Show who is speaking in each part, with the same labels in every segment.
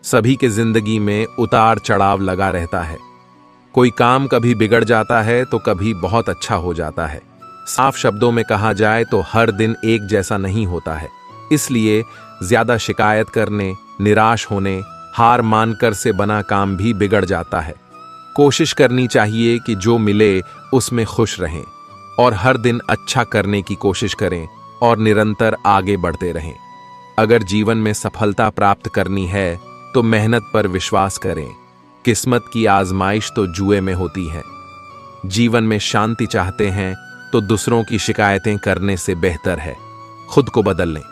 Speaker 1: सभी के जिंदगी में उतार चढ़ाव लगा रहता है। कोई काम कभी बिगड़ जाता है तो कभी बहुत अच्छा हो जाता है। साफ शब्दों में कहा जाए तो हर दिन एक जैसा नहीं होता है। इसलिए ज्यादा शिकायत करने, निराश होने, हार मानकर से बना काम भी बिगड़ जाता है। कोशिश करनी चाहिए कि जो मिले उसमें खुश रहें और हर दिन अच्छा करने की कोशिश करें और निरंतर आगे बढ़ते रहें। अगर जीवन में सफलता प्राप्त करनी है तो मेहनत पर विश्वास करें। किस्मत की आजमाइश तो जुए में होती है। जीवन में शांति चाहते हैं तो दूसरों की शिकायतें करने से बेहतर है खुद को बदल लें,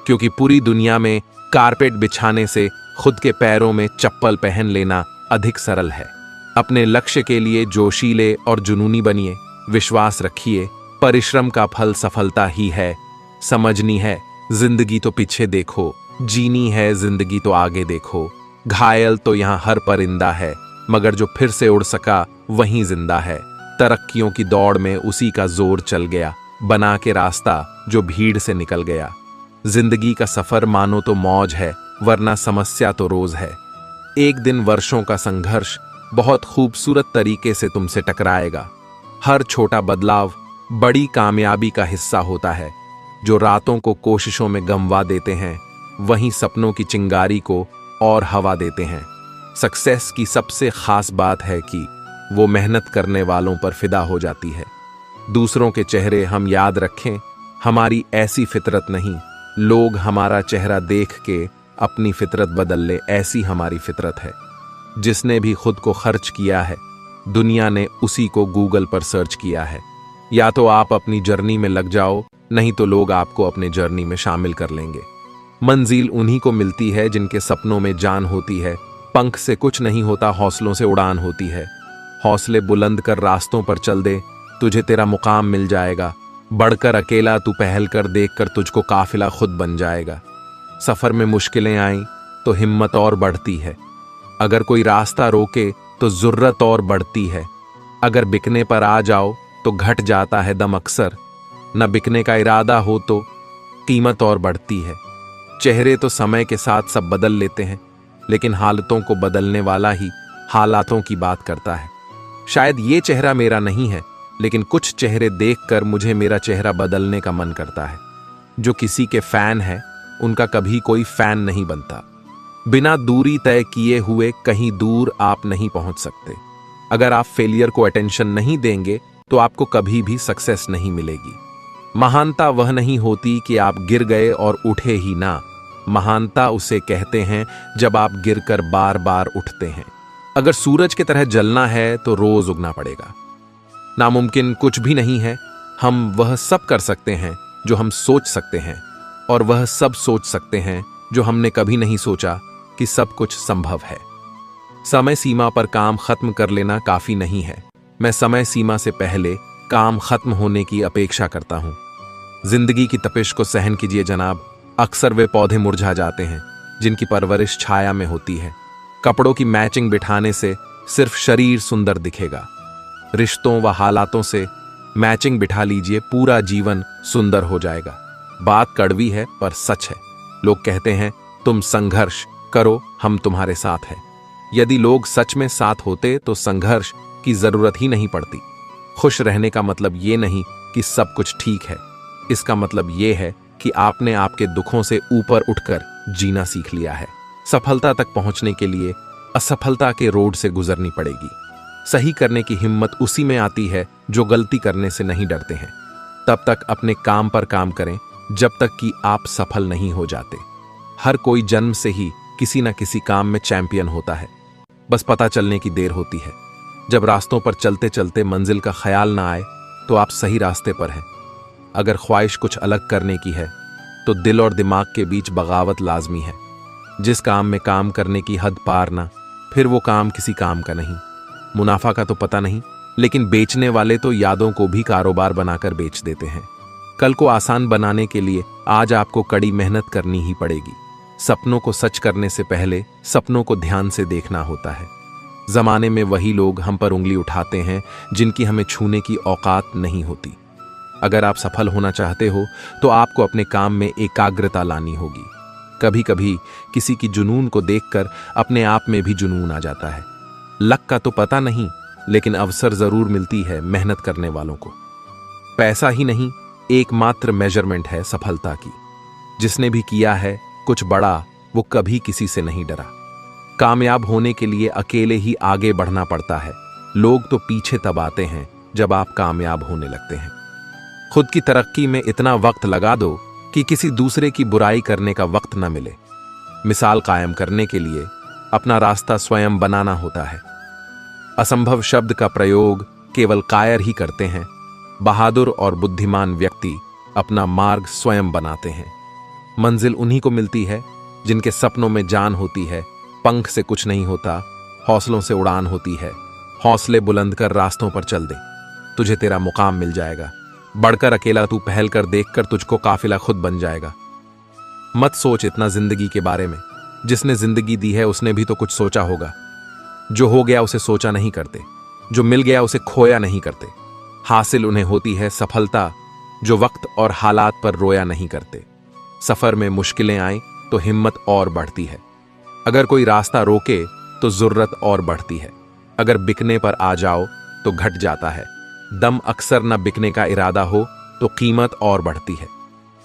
Speaker 1: क्योंकि पूरी दुनिया में कारपेट बिछाने से खुद के पैरों में चप्पल पहन लेना अधिक सरल है। अपने लक्ष्य के लिए जोशीले और जुनूनी बनिए। विश्वास रखिए, परिश्रम का फल सफलता ही है। समझनी है जिंदगी तो पीछे देखो, जीनी है जिंदगी तो आगे देखो। घायल तो यहाँ हर परिंदा है, मगर जो फिर से उड़ सका वहीं जिंदा है। तरक्कियों की दौड़ में उसी का जोर चल गया, बना के रास्ता जो भीड़ से निकल गया। जिंदगी का सफर मानो तो मौज है, वरना समस्या तो रोज है। एक दिन वर्षों का संघर्ष बहुत खूबसूरत तरीके से तुमसे टकराएगा। हर छोटा बदलाव बड़ी कामयाबी का हिस्सा होता है। जो रातों को कोशिशों में गंवा देते हैं, वहीं सपनों की चिंगारी को और हवा देते हैं। सक्सेस की सबसे खास बात है कि वो मेहनत करने वालों पर फिदा हो जाती है। दूसरों के चेहरे हम याद रखें, हमारी ऐसी फितरत नहीं। लोग हमारा चेहरा देख के अपनी फितरत बदल ले, ऐसी हमारी फितरत है। जिसने भी खुद को खर्च किया है, दुनिया ने उसी को गूगल पर सर्च किया है। या तो आप अपनी जर्नी में लग जाओ, नहीं तो लोग आपको अपने जर्नी में शामिल कर लेंगे। मंजिल उन्हीं को मिलती है जिनके सपनों में जान होती है। पंख से कुछ नहीं होता, हौसलों से उड़ान होती है। हौसले बुलंद कर रास्तों पर चल दे, तुझे तेरा मुकाम मिल जाएगा। बढ़कर अकेला तू पहल कर, देख कर तुझको काफिला खुद बन जाएगा। सफर में मुश्किलें आईं तो हिम्मत और बढ़ती है। अगर कोई रास्ता रोके तो जुर्रत और बढ़ती है। अगर बिकने पर आ जाओ तो घट जाता है दम अक्सर। न बिकने का इरादा हो तो कीमत और बढ़ती है। चेहरे तो समय के साथ सब बदल लेते हैं, लेकिन हालतों को बदलने वाला ही हालातों की बात करता है। शायद ये चेहरा मेरा नहीं है, लेकिन कुछ चेहरे देखकर मुझे मेरा चेहरा बदलने का मन करता है। जो किसी के फैन है, उनका कभी कोई फैन नहीं बनता। बिना दूरी तय किए हुए कहीं दूर आप नहीं पहुंच सकते। अगर आप फेलियर को अटेंशन नहीं देंगे तो आपको कभी भी सक्सेस नहीं मिलेगी। महानता वह नहीं होती कि आप गिर गए और उठे ही ना। महानता उसे कहते हैं जब आप गिरकर बार बार उठते हैं। अगर सूरज की तरह जलना है तो रोज उगना पड़ेगा। नामुमकिन कुछ भी नहीं है। हम वह सब कर सकते हैं जो हम सोच सकते हैं, और वह सब सोच सकते हैं जो हमने कभी नहीं सोचा कि सब कुछ संभव है। समय सीमा पर काम खत्म कर लेना काफी नहीं है। मैं समय सीमा से पहले काम खत्म होने की अपेक्षा करता हूं। जिंदगी की तपिश को सहन कीजिए जनाब। अक्सर वे पौधे मुरझा जाते हैं जिनकी परवरिश छाया में होती है। कपड़ों की मैचिंग बिठाने से सिर्फ शरीर सुंदर दिखेगा। रिश्तों व हालातों से मैचिंग बिठा लीजिए, पूरा जीवन सुंदर हो जाएगा। बात कड़वी है पर सच है। लोग कहते हैं तुम संघर्ष करो, हम तुम्हारे साथ हैं। यदि लोग सच में साथ होते तो संघर्ष की जरूरत ही नहीं पड़ती। खुश रहने का मतलब ये नहीं कि सब कुछ ठीक है। इसका मतलब ये है कि आपने आपके दुखों से ऊपर उठकर जीना सीख लिया है। सफलता तक पहुंचने के लिए असफलता के रोड से गुजरनी पड़ेगी। सही करने की हिम्मत उसी में आती है जो गलती करने से नहीं डरते हैं। तब तक अपने काम पर काम करें जब तक कि आप सफल नहीं हो जाते। हर कोई जन्म से ही किसी न किसी काम में चैंपियन होता है, बस पता चलने की देर होती है। जब रास्तों पर चलते चलते मंजिल का ख्याल ना आए तो आप सही रास्ते पर हैं। अगर ख्वाहिश कुछ अलग करने की है तो दिल और दिमाग के बीच बगावत लाजमी है। जिस काम में काम करने की हद पार ना, फिर वो काम किसी काम का नहीं। मुनाफा का तो पता नहीं, लेकिन बेचने वाले तो यादों को भी कारोबार बनाकर बेच देते हैं। कल को आसान बनाने के लिए आज आपको कड़ी मेहनत करनी ही पड़ेगी। सपनों को सच करने से पहले सपनों को ध्यान से देखना होता है। जमाने में वही लोग हम पर उंगली उठाते हैं जिनकी हमें छूने की औकात नहीं होती। अगर आप सफल होना चाहते हो तो आपको अपने काम में एकाग्रता लानी होगी। कभी कभी किसी की जुनून को देखकर अपने आप में भी जुनून आ जाता है। लक का तो पता नहीं, लेकिन अवसर जरूर मिलती है मेहनत करने वालों को। पैसा ही नहीं, एकमात्र मेजरमेंट है सफलता की। जिसने भी किया है कुछ बड़ा, वो कभी किसी से नहीं डरा। कामयाब होने के लिए अकेले ही आगे बढ़ना पड़ता है। लोग तो पीछे तब आते हैं जब आप कामयाब होने लगते हैं। खुद की तरक्की में इतना वक्त लगा दो कि किसी दूसरे की बुराई करने का वक्त न मिले। मिसाल कायम करने के लिए अपना रास्ता स्वयं बनाना होता है। असंभव शब्द का प्रयोग केवल कायर ही करते हैं। बहादुर और बुद्धिमान व्यक्ति अपना मार्ग स्वयं बनाते हैं। मंजिल उन्हीं को मिलती है जिनके सपनों में जान होती है। पंख से कुछ नहीं होता, हौसलों से उड़ान होती है। हौसले बुलंद कर रास्तों पर चल दे, तुझे तेरा मुकाम मिल जाएगा। बढ़कर अकेला तू पहल कर, देखकर तुझको काफिला खुद बन जाएगा। मत सोच इतना जिंदगी के बारे में। जिसने जिंदगी दी है उसने भी तो कुछ सोचा होगा। जो हो गया उसे सोचा नहीं करते, जो मिल गया उसे खोया नहीं करते। हासिल उन्हें होती है सफलता जो वक्त और हालात पर रोया नहीं करते। सफर में मुश्किलें आए तो हिम्मत और बढ़ती है। अगर कोई रास्ता रोके तो जरूरत और बढ़ती है। अगर बिकने पर आ जाओ तो घट जाता है। दम अक्सर न बिकने का इरादा हो तो कीमत और बढ़ती है।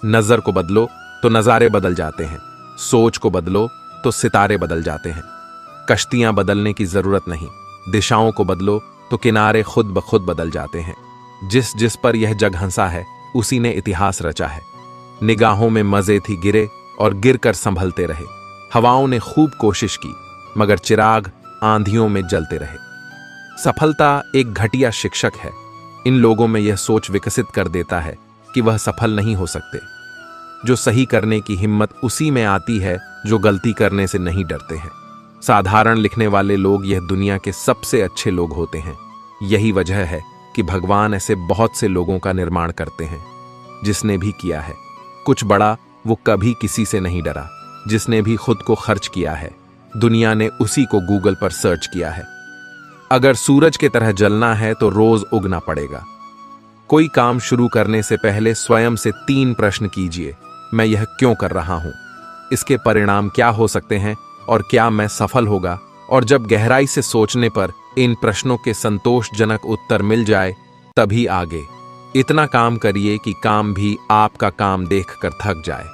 Speaker 1: नजर को बदलो तो नजारे बदल जाते हैं। सोच को बदलो तो सितारे बदल जाते हैं। कश्तियां बदलने की जरूरत नहीं, दिशाओं को बदलो तो किनारे खुद ब खुद बदल जाते हैं। जिस जिस पर यह जग हंसा है उसी ने इतिहास रचा है। निगाहों में मजे थी गिरे और गिर कर संभलते रहे। हवाओं ने खूब कोशिश की मगर चिराग आंधियों में जलते रहे। सफलता एक घटिया शिक्षक है। इन लोगों में यह सोच विकसित कर देता है कि वह सफल नहीं हो सकते। जो सही करने की हिम्मत उसी में आती है जो गलती करने से नहीं डरते हैं। साधारण लिखने वाले लोग यह दुनिया के सबसे अच्छे लोग होते हैं। यही वजह है कि भगवान ऐसे बहुत से लोगों का निर्माण करते हैं। जिसने भी किया है कुछ बड़ा, वो कभी किसी से नहीं डरा। जिसने भी खुद को खर्च किया है, दुनिया ने उसी को गूगल पर सर्च किया है। अगर सूरज की तरह जलना है तो रोज उगना पड़ेगा। कोई काम शुरू करने से पहले स्वयं से 3 प्रश्न कीजिए। मैं यह क्यों कर रहा हूं? इसके परिणाम क्या हो सकते हैं? और क्या मैं सफल होगा? और जब गहराई से सोचने पर इन प्रश्नों के संतोषजनक उत्तर मिल जाए तभी आगे। इतना काम करिए कि काम भी आपका काम देखकर थक जाए।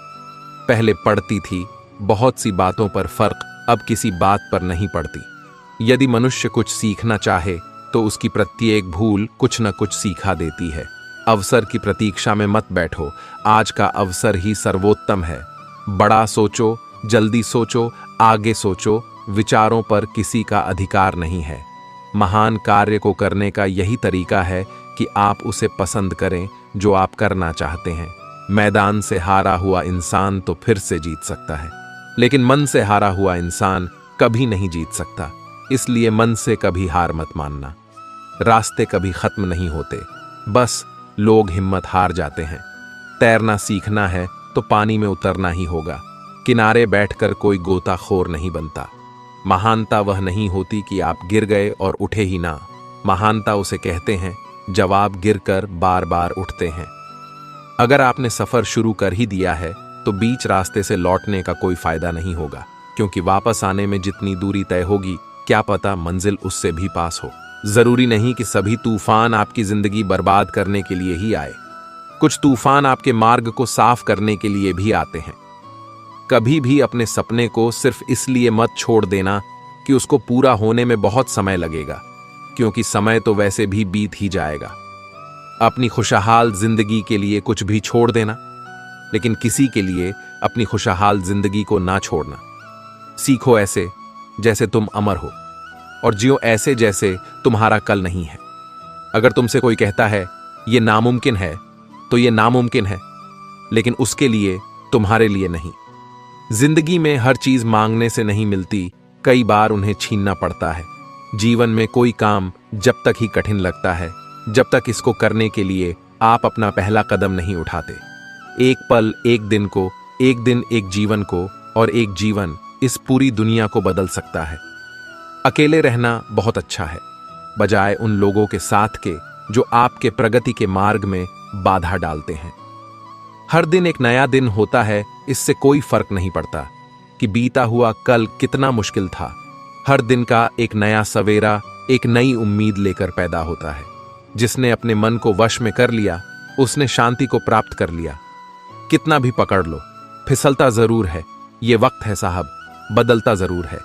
Speaker 1: पहले पड़ती थी बहुत सी बातों पर फर्क, अब किसी बात पर नहीं पड़ती। यदि मनुष्य कुछ सीखना चाहे तो उसकी प्रत्येक भूल कुछ न कुछ सिखा देती है। अवसर की प्रतीक्षा में मत बैठो, आज का अवसर ही सर्वोत्तम है। बड़ा सोचो, जल्दी सोचो, आगे सोचो। विचारों पर किसी का अधिकार नहीं है। महान कार्य को करने का यही तरीका है कि आप उसे पसंद करें जो आप करना चाहते हैं। मैदान से हारा हुआ इंसान तो फिर से जीत सकता है, लेकिन मन से हारा हुआ इंसान कभी नहीं जीत सकता। इसलिए मन से कभी हार मत मानना। रास्ते कभी खत्म नहीं होते, बस लोग हिम्मत हार जाते हैं। तैरना सीखना है तो पानी में उतरना ही होगा। किनारे बैठकर कोई गोताखोर नहीं बनता। महानता वह नहीं होती कि आप गिर गए और उठे ही ना। महानता उसे कहते हैं जब आप गिरकर बार बार उठते हैं। अगर आपने सफर शुरू कर ही दिया है तो बीच रास्ते से लौटने का कोई फायदा नहीं होगा, क्योंकि वापस आने में जितनी दूरी तय होगी क्या पता मंजिल उससे भी पास हो। जरूरी नहीं कि सभी तूफान आपकी जिंदगी बर्बाद करने के लिए ही आए। कुछ तूफान आपके मार्ग को साफ करने के लिए भी आते हैं। कभी भी अपने सपने को सिर्फ इसलिए मत छोड़ देना कि उसको पूरा होने में बहुत समय लगेगा, क्योंकि समय तो वैसे भी बीत ही जाएगा। अपनी खुशहाल जिंदगी के लिए कुछ भी छोड़ देना, लेकिन किसी के लिए अपनी खुशहाल जिंदगी को ना छोड़ना। सीखो ऐसे जैसे तुम अमर हो, और जियो ऐसे जैसे तुम्हारा कल नहीं है। अगर तुमसे कोई कहता है ये नामुमकिन है, तो ये नामुमकिन है, लेकिन उसके लिए, तुम्हारे लिए नहीं। जिंदगी में हर चीज मांगने से नहीं मिलती, कई बार उन्हें छीनना पड़ता है। जीवन में कोई काम जब तक ही कठिन लगता है जब तक इसको करने के लिए आप अपना पहला कदम नहीं उठाते। एक पल एक दिन को, एक दिन एक जीवन को, और एक जीवन इस पूरी दुनिया को बदल सकता है। अकेले रहना बहुत अच्छा है, बजाय उन लोगों के साथ के जो आपके प्रगति के मार्ग में बाधा डालते हैं। हर दिन एक नया दिन होता है, इससे कोई फर्क नहीं पड़ता कि बीता हुआ कल कितना मुश्किल था। हर दिन का एक नया सवेरा एक नई उम्मीद लेकर पैदा होता है। जिसने अपने मन को वश में कर लिया, उसने शांति को प्राप्त कर लिया। कितना भी पकड़ लो, फिसलता जरूर है। ये वक्त है साहब, बदलता जरूर है।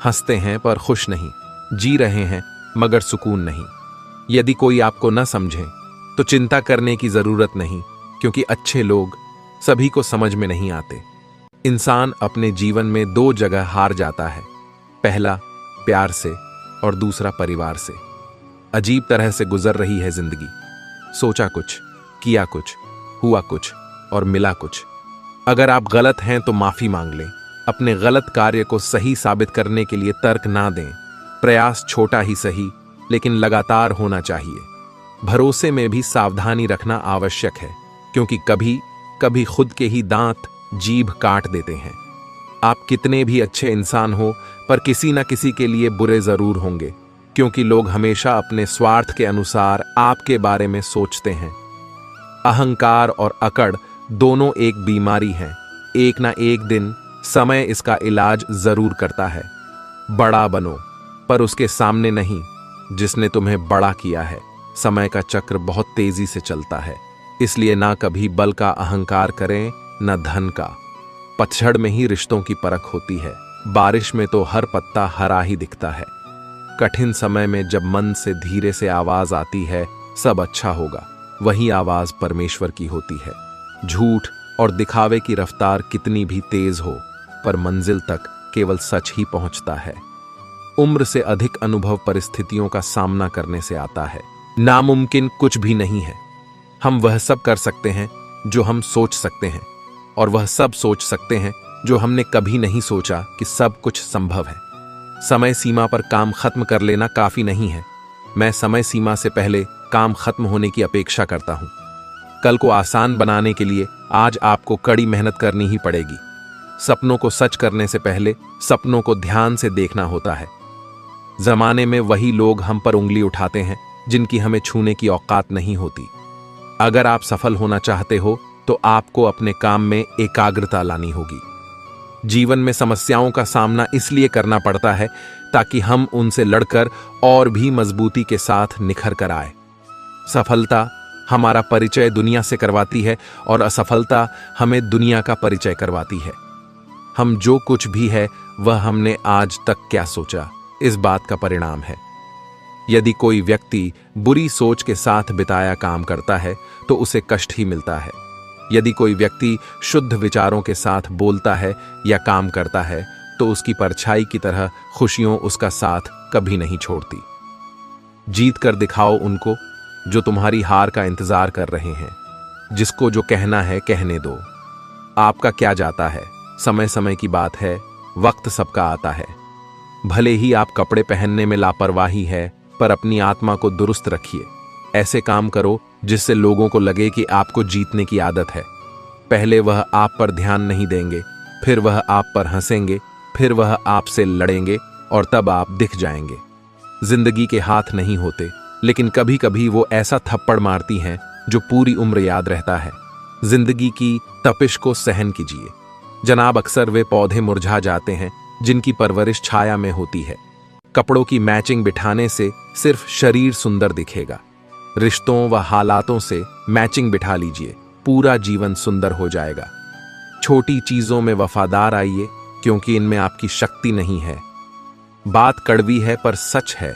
Speaker 1: हंसते हैं पर खुश नहीं, जी रहे हैं मगर सुकून नहीं। यदि कोई आपको न समझे तो चिंता करने की जरूरत नहीं, क्योंकि अच्छे लोग सभी को समझ में नहीं आते। इंसान अपने जीवन में दो जगह हार जाता है, पहला प्यार से और दूसरा परिवार से। अजीब तरह से गुजर रही है जिंदगी। सोचा कुछ, किया कुछ, हुआ कुछ और मिला कुछ। अगर आप गलत हैं तो माफी मांग लें। अपने गलत कार्य को सही साबित करने के लिए तर्क ना दें। प्रयास छोटा ही सही, लेकिन लगातार होना चाहिए। भरोसे में भी सावधानी रखना आवश्यक है, क्योंकि कभी कभी खुद के ही दांत जीभ काट देते हैं। आप कितने भी अच्छे इंसान हो, पर किसी न किसी के लिए बुरे जरूर होंगे, क्योंकि लोग हमेशा अपने स्वार्थ के अनुसार आपके बारे में सोचते हैं। अहंकार और अकड़ दोनों एक बीमारी हैं। एक ना एक दिन समय इसका इलाज जरूर करता है। बड़ा बनो, पर उसके सामने नहीं जिसने तुम्हें बड़ा किया है। समय का चक्र बहुत तेजी से चलता है, इसलिए ना कभी बल का अहंकार करें न धन का। पतझड़ में ही रिश्तों की परख होती है, बारिश में तो हर पत्ता हरा ही दिखता है। कठिन समय में जब मन से धीरे से आवाज आती है सब अच्छा होगा, वही आवाज परमेश्वर की होती है। झूठ और दिखावे की रफ्तार कितनी भी तेज हो, पर मंजिल तक केवल सच ही पहुंचता है। उम्र से अधिक अनुभव परिस्थितियों का सामना करने से आता है। नामुमकिन कुछ भी नहीं है। हम वह सब कर सकते हैं जो हम सोच सकते हैं, और वह सब सोच सकते हैं जो हमने कभी नहीं सोचा कि सब कुछ संभव है। समय सीमा पर काम खत्म कर लेना काफी नहीं है। मैं समय सीमा से पहले काम खत्म होने की अपेक्षा करता हूं। कल को आसान बनाने के लिए आज आपको कड़ी मेहनत करनी ही पड़ेगी। सपनों को सच करने से पहले सपनों को ध्यान से देखना होता है। जमाने में वही लोग हम पर उंगली उठाते हैं जिनकी हमें छूने की औकात नहीं होती। अगर आप सफल होना चाहते हो तो आपको अपने काम में एकाग्रता लानी होगी। जीवन में समस्याओं का सामना इसलिए करना पड़ता है ताकि हम उनसे लड़कर और भी मजबूती के साथ निखर कर आए। सफलता हमारा परिचय दुनिया से करवाती है और असफलता हमें दुनिया का परिचय करवाती है। हम जो कुछ भी है वह हमने आज तक क्या सोचा, इस बात का परिणाम है। यदि कोई व्यक्ति बुरी सोच के साथ बिताया काम करता है तो उसे कष्ट ही मिलता है। यदि कोई व्यक्ति शुद्ध विचारों के साथ बोलता है या काम करता है तो उसकी परछाई की तरह खुशियों उसका साथ कभी नहीं छोड़ती। जीत कर दिखाओ उनको जो तुम्हारी हार का इंतजार कर रहे हैं। जिसको जो कहना है कहने दो। आपका क्या जाता है, समय समय की बात है, वक्त सबका आता है। भले ही आप कपड़े पहनने में लापरवाही है, पर अपनी आत्मा को दुरुस्त रखिए। ऐसे काम करो जिससे लोगों को लगे कि आपको जीतने की आदत है। पहले वह आप पर ध्यान नहीं देंगे, फिर वह आप पर हंसेंगे, फिर वह आपसे लड़ेंगे और तब आप दिख जाएंगे। जिंदगी के हाथ नहीं होते, लेकिन कभी कभी वो ऐसा थप्पड़ मारती हैं जो पूरी उम्र याद रहता है। जिंदगी की तपिश को सहन कीजिए जनाब। अक्सर वे पौधे मुरझा जाते हैं जिनकी परवरिश छाया में होती है। कपड़ों की मैचिंग बिठाने से सिर्फ शरीर सुंदर दिखेगा। रिश्तों व हालातों से मैचिंग बिठा लीजिए, पूरा जीवन सुंदर हो जाएगा। छोटी चीजों में वफादार आइए, क्योंकि इनमें आपकी शक्ति नहीं है। बात कड़वी है पर सच है।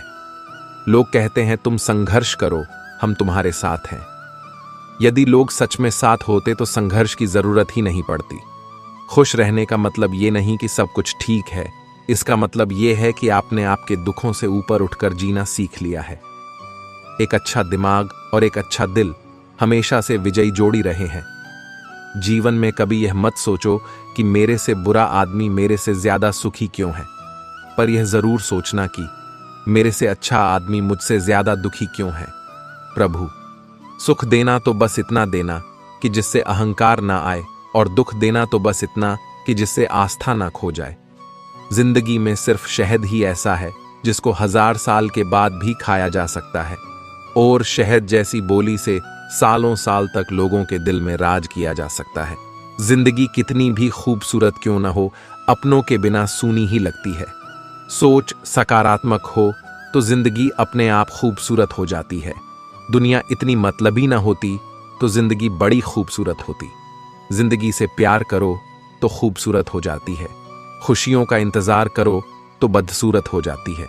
Speaker 1: लोग कहते हैं तुम संघर्ष करो, हम तुम्हारे साथ हैं। यदि लोग सच में साथ होते तो संघर्ष की जरूरत ही नहीं पड़ती। खुश रहने का मतलब ये नहीं कि सब कुछ ठीक है, इसका मतलब ये है कि आपने आपके दुखों से ऊपर उठकर जीना सीख लिया है। एक अच्छा दिमाग और एक अच्छा दिल हमेशा से विजयी जोड़ी रहे हैं। जीवन में कभी यह मत सोचो कि मेरे से बुरा आदमी मेरे से ज्यादा सुखी क्यों है, पर यह जरूर सोचना कि मेरे से अच्छा आदमी मुझसे ज्यादा दुखी क्यों है। प्रभु, सुख देना तो बस इतना देना कि जिससे अहंकार ना आए, और दुख देना तो बस इतना कि जिससे आस्था ना खो जाए। जिंदगी में सिर्फ शहद ही ऐसा है जिसको 1000 साल के बाद भी खाया जा सकता है। और शहद जैसी बोली से सालों साल तक लोगों के दिल में राज किया जा सकता है। जिंदगी कितनी भी खूबसूरत क्यों न हो, अपनों के बिना सूनी ही लगती है। सोच सकारात्मक हो तो जिंदगी अपने आप खूबसूरत हो जाती है। दुनिया इतनी मतलबी न होती तो जिंदगी बड़ी खूबसूरत होती। जिंदगी से प्यार करो तो खूबसूरत हो जाती है। खुशियों का इंतजार करो तो बदसूरत हो जाती है।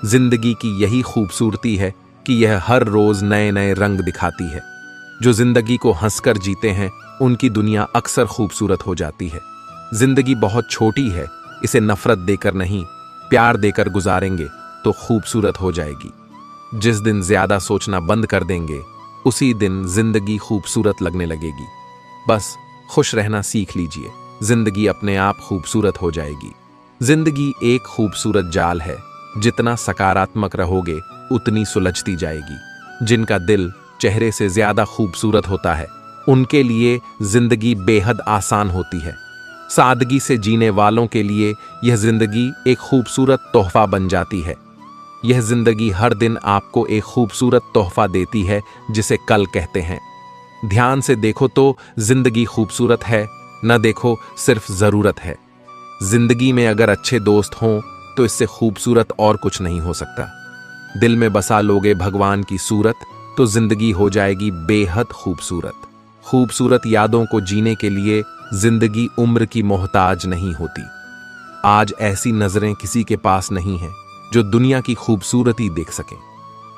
Speaker 1: जिंदगी की यही खूबसूरती है कि यह हर रोज नए नए रंग दिखाती है। जो जिंदगी को हंसकर जीते हैं उनकी दुनिया अक्सर खूबसूरत हो जाती है। जिंदगी बहुत छोटी है, इसे नफरत देकर नहीं प्यार देकर गुजारेंगे तो खूबसूरत हो जाएगी। जिस दिन ज्यादा सोचना बंद कर देंगे उसी दिन जिंदगी खूबसूरत लगने लगेगी। बस खुश रहना सीख लीजिए, जिंदगी अपने आप खूबसूरत हो जाएगी। जिंदगी एक खूबसूरत जाल है, जितना सकारात्मक रहोगे उतनी सुलझती जाएगी। जिनका दिल चेहरे से ज्यादा खूबसूरत होता है उनके लिए जिंदगी बेहद आसान होती है। सादगी से जीने वालों के लिए यह जिंदगी एक खूबसूरत तोहफा बन जाती है। यह जिंदगी हर दिन आपको एक खूबसूरत तोहफा देती है जिसे कल कहते हैं। ध्यान से देखो तो जिंदगी खूबसूरत है, न देखो सिर्फ जरूरत है। जिंदगी में अगर अच्छे दोस्त हों तो इससे खूबसूरत और कुछ नहीं हो सकता। दिल में बसा लोगे भगवान की सूरत तो जिंदगी हो जाएगी बेहद खूबसूरत। खूबसूरत यादों को जीने के लिए जिंदगी उम्र की मोहताज नहीं होती। आज ऐसी नजरें किसी के पास नहीं हैं जो दुनिया की खूबसूरती देख सकें।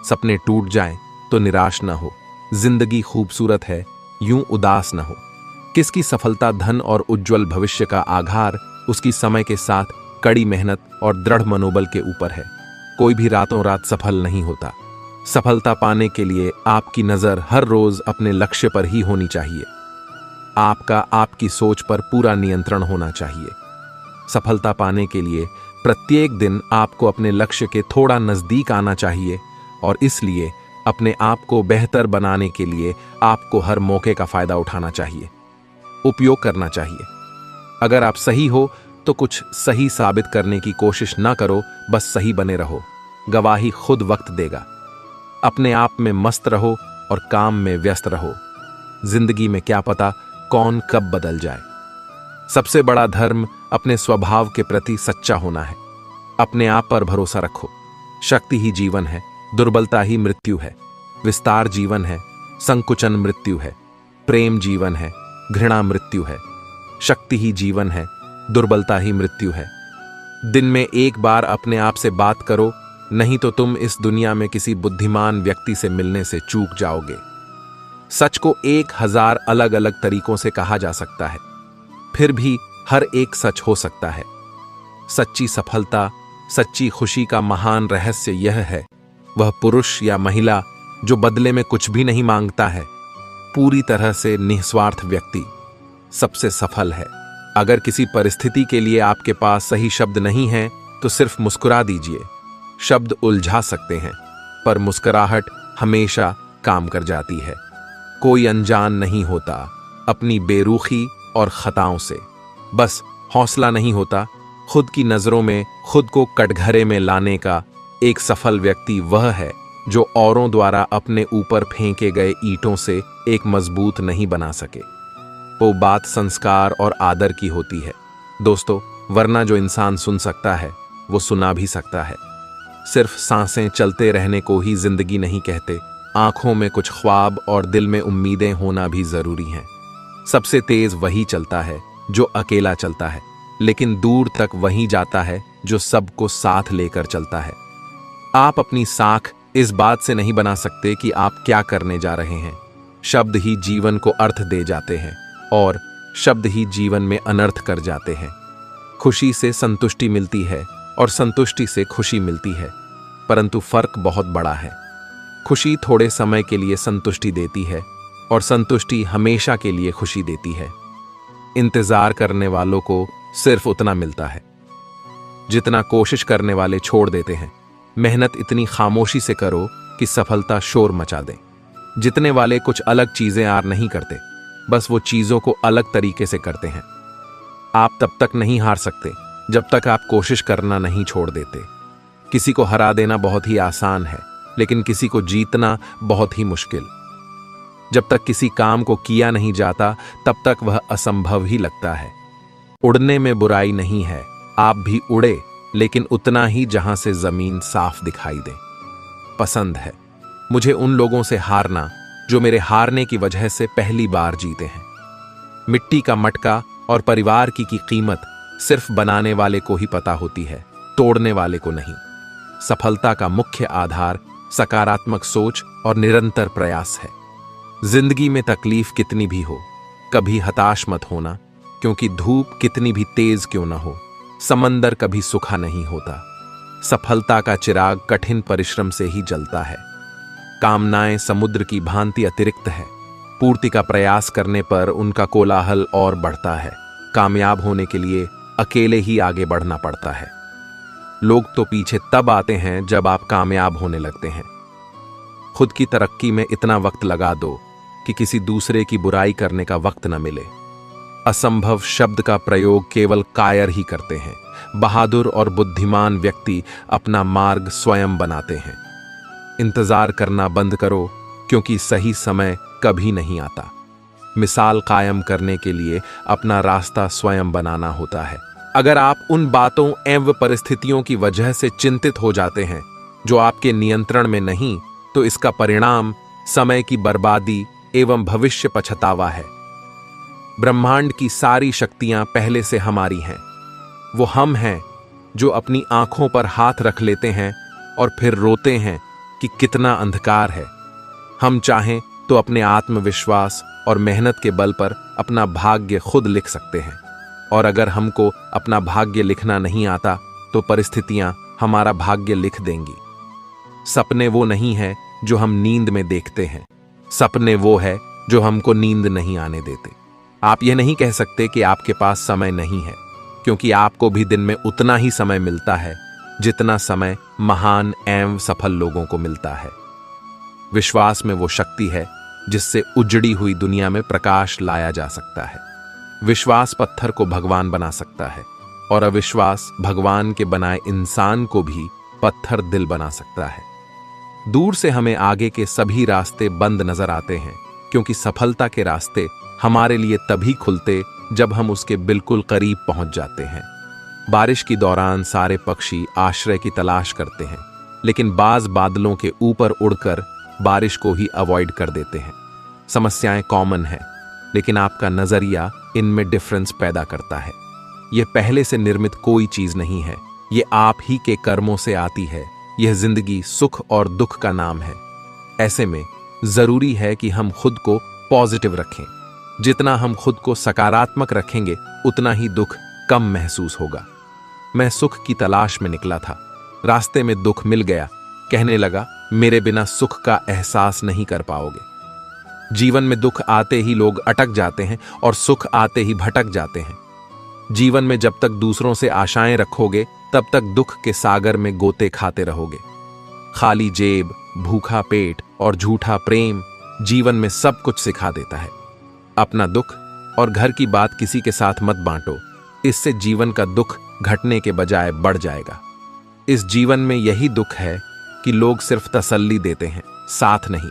Speaker 1: सपने टूट जाएं तो निराश न हो, जिंदगी खूबसूरत है यूं उदास न हो। किसकी सफलता धन और उज्जवल भविष्य का आधार उसकी समय के साथ कड़ी मेहनत और दृढ़ मनोबल के ऊपर है। कोई भी रातों रात सफल नहीं होता। सफलता पाने के लिए आपकी नजर हर रोज अपने लक्ष्य पर ही होनी चाहिए। आपका आपकी सोच पर पूरा नियंत्रण होना चाहिए। सफलता पाने के लिए प्रत्येक दिन आपको अपने लक्ष्य के थोड़ा नजदीक आना चाहिए और इसलिए अपने आप को बेहतर बनाने के लिए आपको हर मौके का फायदा उठाना चाहिए, उपयोग करना चाहिए। अगर आप सही हो तो कुछ सही साबित करने की कोशिश ना करो, बस सही बने रहो। गवाही खुद वक्त देगा। अपने आप में मस्त रहो और काम में व्यस्त रहो। जिंदगी में क्या पता कौन कब बदल जाए। सबसे बड़ा धर्म अपने स्वभाव के प्रति सच्चा होना है। अपने आप पर भरोसा रखो। शक्ति ही जीवन है, दुर्बलता ही मृत्यु है। विस्तार जीवन है, संकुचन मृत्यु है। प्रेम जीवन है, घृणा मृत्यु है। शक्ति ही जीवन है, दुर्बलता ही मृत्यु है। दिन में एक बार अपने आप से बात करो, नहीं तो तुम इस दुनिया में किसी बुद्धिमान व्यक्ति से मिलने से चूक जाओगे। सच को 1000 अलग अलग तरीकों से कहा जा सकता है, फिर भी हर एक सच हो सकता है। सच्ची सफलता, सच्ची खुशी का महान रहस्य यह है, वह पुरुष या महिला जो बदले में कुछ भी नहीं मांगता है, पूरी तरह से निस्वार्थ व्यक्ति सबसे सफल है। अगर किसी परिस्थिति के लिए आपके पास सही शब्द नहीं है तो सिर्फ मुस्कुरा दीजिए। शब्द उलझा सकते हैं पर मुस्कुराहट हमेशा काम कर जाती है। कोई अनजान नहीं होता अपनी बेरुखी और खताओं से। बस हौसला नहीं होता, खुद की नजरों में खुद को कटघरे में लाने का। एक सफल व्यक्ति वह है जो औरों द्वारा अपने ऊपर फेंके गए ईंटों से एक मजबूत नहीं बना सके। वो बात संस्कार और आदर की होती है दोस्तों, वरना जो इंसान सुन सकता है वो सुना भी सकता है। सिर्फ सांसें चलते रहने को ही जिंदगी नहीं कहते। आंखों में कुछ ख्वाब और दिल में उम्मीदें होना भी जरूरी हैं। सबसे तेज वही चलता है जो अकेला चलता है, लेकिन दूर तक वही जाता है जो सबको साथ लेकर चलता है। आप अपनी साख इस बात से नहीं बना सकते कि आप क्या करने जा रहे हैं। शब्द ही जीवन को अर्थ दे जाते हैं और शब्द ही जीवन में अनर्थ कर जाते हैं। खुशी से संतुष्टि मिलती है और संतुष्टि से खुशी मिलती है, परंतु फर्क बहुत बड़ा है। खुशी थोड़े समय के लिए संतुष्टि देती है और संतुष्टि हमेशा के लिए खुशी देती है। इंतजार करने वालों को सिर्फ उतना मिलता है जितना कोशिश करने वाले छोड़ देते हैं। मेहनत इतनी खामोशी से करो कि सफलता शोर मचा दे। जितने वाले कुछ अलग चीजें आर नहीं करते, बस वो चीजों को अलग तरीके से करते हैं। आप तब तक नहीं हार सकते जब तक आप कोशिश करना नहीं छोड़ देते। किसी को हरा देना बहुत ही आसान है, लेकिन किसी को जीतना बहुत ही मुश्किल। जब तक किसी काम को किया नहीं जाता तब तक वह असंभव ही लगता है। उड़ने में बुराई नहीं है, आप भी उड़े, लेकिन उतना ही जहां से जमीन साफ दिखाई दे। पसंद है मुझे उन लोगों से हारना जो मेरे हारने की वजह से पहली बार जीते हैं। मिट्टी का मटका और परिवार की कीमत सिर्फ बनाने वाले को ही पता होती है, तोड़ने वाले को नहीं। सफलता का मुख्य आधार सकारात्मक सोच और निरंतर प्रयास है। जिंदगी में तकलीफ कितनी भी हो, कभी हताश मत होना, क्योंकि धूप कितनी भी तेज क्यों न हो, समंदर कभी सूखा नहीं होता। सफलता का चिराग कठिन परिश्रम से ही जलता है। कामनाएं समुद्र की भांति अतिरिक्त है, पूर्ति का प्रयास करने पर उनका कोलाहल और बढ़ता है। कामयाब होने के लिए अकेले ही आगे बढ़ना पड़ता है। लोग तो पीछे तब आते हैं जब आप कामयाब होने लगते हैं। खुद की तरक्की में इतना वक्त लगा दो कि किसी दूसरे की बुराई करने का वक्त न मिले। असंभव शब्द का प्रयोग केवल कायर ही करते हैं। बहादुर और बुद्धिमान व्यक्ति अपना मार्ग स्वयं बनाते हैं। इंतजार करना बंद करो, क्योंकि सही समय कभी नहीं आता। मिसाल कायम करने के लिए अपना रास्ता स्वयं बनाना होता है। अगर आप उन बातों एवं परिस्थितियों की वजह से चिंतित हो जाते हैं जो आपके नियंत्रण में नहीं, तो इसका परिणाम समय की बर्बादी एवं भविष्य पछतावा है। ब्रह्मांड की सारी शक्तियां पहले से हमारी हैं। वो हम हैं जो अपनी आंखों पर हाथ रख लेते हैं और फिर रोते हैं कि कितना अंधकार है। हम चाहें तो अपने आत्मविश्वास और मेहनत के बल पर अपना भाग्य खुद लिख सकते हैं। और अगर हमको अपना भाग्य लिखना नहीं आता तो परिस्थितियां हमारा भाग्य लिख देंगी। सपने वो नहीं है जो हम नींद में देखते हैं, सपने वो है जो हमको नींद नहीं आने देते। आप यह नहीं कह सकते कि आपके पास समय नहीं है, क्योंकि आपको भी दिन में उतना ही समय मिलता है जितना समय महान एवं सफल लोगों को मिलता है। विश्वास में वो शक्ति है जिससे उजड़ी हुई दुनिया में प्रकाश लाया जा सकता है। विश्वास पत्थर को भगवान बना सकता है और अविश्वास भगवान के बनाए इंसान को भी पत्थर दिल बना सकता है। दूर से हमें आगे के सभी रास्ते बंद नजर आते हैं, क्योंकि सफलता के रास्ते हमारे लिए तभी खुलते जब हम उसके बिल्कुल करीब पहुंच जाते हैं। बारिश के दौरान सारे पक्षी आश्रय की तलाश करते हैं, लेकिन बाज बादलों के ऊपर उड़कर बारिश को ही अवॉइड कर देते हैं। समस्याएं कॉमन हैं, लेकिन आपका नजरिया इनमें डिफरेंस पैदा करता है। यह पहले से निर्मित कोई चीज नहीं है, ये आप ही के कर्मों से आती है। यह जिंदगी सुख और दुख का नाम है। ऐसे में जरूरी है कि हम खुद को पॉजिटिव रखें। जितना हम खुद को सकारात्मक रखेंगे उतना ही दुख कम महसूस होगा। मैं सुख की तलाश में निकला था, रास्ते में दुख मिल गया। कहने लगा, मेरे बिना सुख का एहसास नहीं कर पाओगे। जीवन में दुख आते ही लोग अटक जाते हैं और सुख आते ही भटक जाते हैं। जीवन में जब तक दूसरों से आशाएं रखोगे तब तक दुख के सागर में गोते खाते रहोगे। खाली जेब, भूखा पेट और झूठा प्रेम जीवन में सब कुछ सिखा देता है। अपना दुख और घर की बात किसी के साथ मत बांटो, इससे जीवन का दुख घटने के बजाय बढ़ जाएगा। इस जीवन में यही दुख है कि लोग सिर्फ तसल्ली देते हैं, साथ नहीं।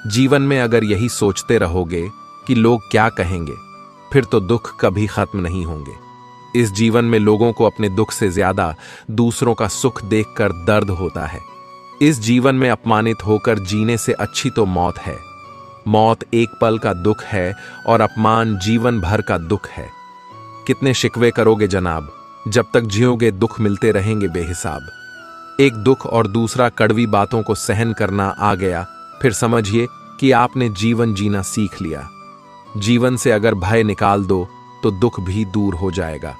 Speaker 1: जीवन में अगर यही सोचते रहोगे कि लोग क्या कहेंगे, फिर तो दुख कभी खत्म नहीं होंगे। इस जीवन में लोगों को अपने दुख से ज्यादा दूसरों का सुख देखकर दर्द होता है। इस जीवन में अपमानित होकर जीने से अच्छी तो मौत है। मौत एक पल का दुख है और अपमान जीवन भर का दुख है। कितने शिकवे करोगे जनाब, जब तक जियोगे दुख मिलते रहेंगे बेहिसाब। एक दुख और दूसरा कड़वी बातों को सहन करना आ गया, फिर समझिए कि आपने जीवन जीना सीख लिया। जीवन से अगर भय निकाल दो तो दुख भी दूर हो जाएगा।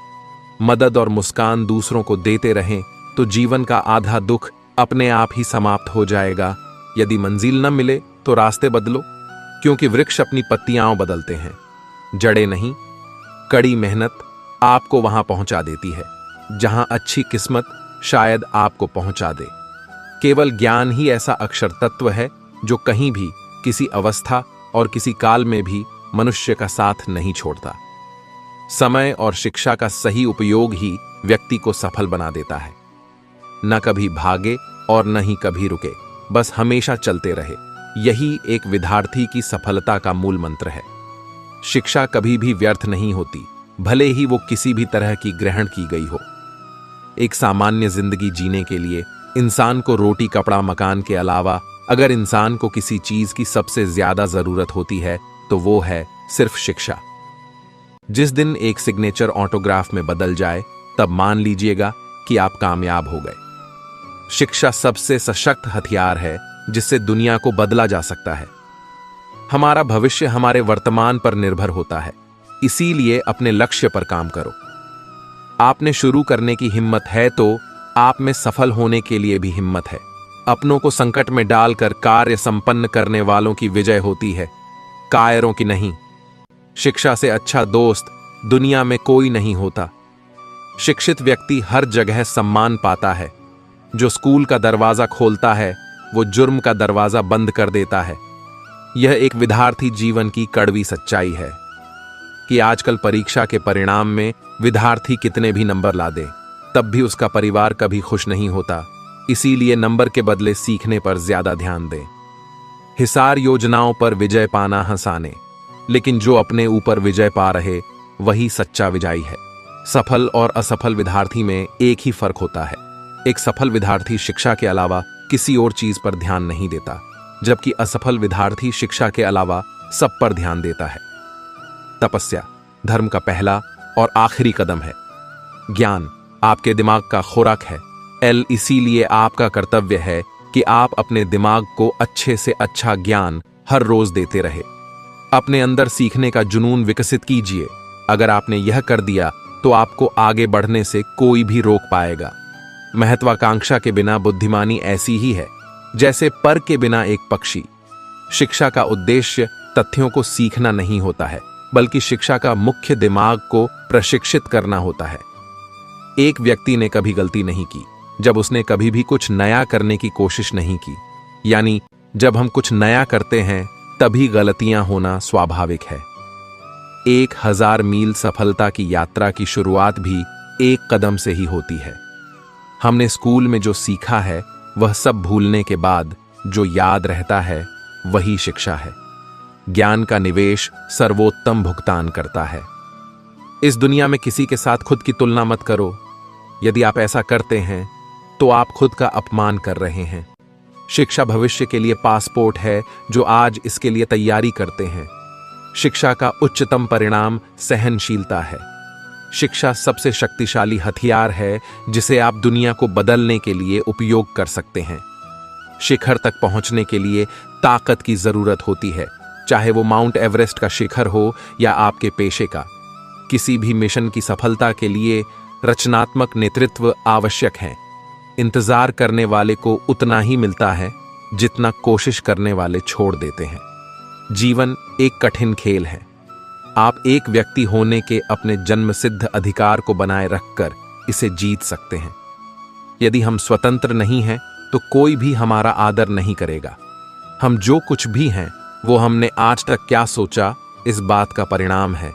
Speaker 1: मदद और मुस्कान दूसरों को देते रहें तो जीवन का आधा दुख अपने आप ही समाप्त हो जाएगा। यदि मंजिल न मिले तो रास्ते बदलो, क्योंकि वृक्ष अपनी पत्तियां बदलते हैं, जड़ें नहीं। कड़ी मेहनत आपको वहां पहुंचा देती है जहां अच्छी किस्मत शायद आपको पहुंचा दे। केवल ज्ञान ही ऐसा अक्षर तत्व है जो कहीं भी, किसी अवस्था और किसी काल में भी मनुष्य का साथ नहीं छोड़ता। समय और शिक्षा का सही उपयोग ही व्यक्ति को सफल बना देता है। न कभी भागे और न ही कभी रुके। बस हमेशा चलते रहे। यही एक विद्यार्थी की सफलता का मूल मंत्र है। शिक्षा कभी भी व्यर्थ नहीं होती, भले ही वो किसी भी तरह की ग्रहण की गई हो। एक सामान्य जिंदगी जीने के लिए इंसान को रोटी कपड़ा मकान के अलावा अगर इंसान को किसी चीज की सबसे ज्यादा जरूरत होती है तो वो है सिर्फ शिक्षा। जिस दिन एक सिग्नेचर ऑटोग्राफ में बदल जाए तब मान लीजिएगा कि आप कामयाब हो गए। शिक्षा सबसे सशक्त हथियार है जिससे दुनिया को बदला जा सकता है। हमारा भविष्य हमारे वर्तमान पर निर्भर होता है, इसीलिए अपने लक्ष्य पर काम करो। आपने शुरू करने की हिम्मत है तो आप में सफल होने के लिए भी हिम्मत है। अपनों को संकट में डालकर कार्य संपन्न करने वालों की विजय होती है, कायरों की नहीं। शिक्षा से अच्छा दोस्त दुनिया में कोई नहीं होता। शिक्षित व्यक्ति हर जगह सम्मान पाता है। जो स्कूल का दरवाजा खोलता है वो जुर्म का दरवाजा बंद कर देता है। यह एक विद्यार्थी जीवन की कड़वी सच्चाई है कि आजकल परीक्षा के परिणाम में विद्यार्थी कितने भी नंबर ला दे तब भी उसका परिवार कभी खुश नहीं होता। इसीलिए नंबर के बदले सीखने पर ज्यादा ध्यान दें। हिसार योजनाओं पर विजय पाना हंसाने, लेकिन जो अपने ऊपर विजय पा रहे वही सच्चा विजयी है। सफल और असफल विद्यार्थी में एक ही फर्क होता है। एक सफल विद्यार्थी शिक्षा के अलावा किसी और चीज पर ध्यान नहीं देता, जबकि असफल विद्यार्थी शिक्षा के अलावा सब पर ध्यान देता है। तपस्या धर्म का पहला और आखिरी कदम है। ज्ञान आपके दिमाग का खुराक है। इसीलिए आपका कर्तव्य है कि आप अपने दिमाग को अच्छे से अच्छा ज्ञान हर रोज देते रहे। अपने अंदर सीखने का जुनून विकसित कीजिए। अगर आपने यह कर दिया तो आपको आगे बढ़ने से कोई भी रोक पाएगा। महत्वाकांक्षा के बिना बुद्धिमानी ऐसी ही है जैसे पर के बिना एक पक्षी। शिक्षा का उद्देश्य तथ्यों को सीखना नहीं होता है, बल्कि शिक्षा का मुख्य दिमाग को प्रशिक्षित करना होता है। एक व्यक्ति ने कभी गलती नहीं की जब उसने कभी भी कुछ नया करने की कोशिश नहीं की। यानी जब हम कुछ नया करते हैं तभी गलतियां होना स्वाभाविक है। 1000 मील सफलता की यात्रा की शुरुआत भी एक कदम से ही होती है। हमने स्कूल में जो सीखा है वह सब भूलने के बाद जो याद रहता है वही शिक्षा है। ज्ञान का निवेश सर्वोत्तम भुगतान करता है। इस दुनिया में किसी के साथ खुद की तुलना मत करो। यदि आप ऐसा करते हैं तो आप खुद का अपमान कर रहे हैं। शिक्षा भविष्य के लिए पासपोर्ट है जो आज इसके लिए तैयारी करते हैं। शिक्षा का उच्चतम परिणाम सहनशीलता है। शिक्षा सबसे शक्तिशाली हथियार है जिसे आप दुनिया को बदलने के लिए उपयोग कर सकते हैं। शिखर तक पहुंचने के लिए ताकत की जरूरत होती है, चाहे वो माउंट एवरेस्ट का शिखर हो या आपके पेशे का। किसी भी मिशन की सफलता के लिए रचनात्मक नेतृत्व आवश्यक है। इंतजार करने वाले को उतना ही मिलता है जितना कोशिश करने वाले छोड़ देते हैं। जीवन एक कठिन खेल है। आप एक व्यक्ति होने के अपने जन्मसिद्ध अधिकार को बनाए रखकर इसे जीत सकते हैं। यदि हम स्वतंत्र नहीं हैं तो कोई भी हमारा आदर नहीं करेगा। हम जो कुछ भी हैं वो हमने आज तक क्या सोचा इस बात का परिणाम है।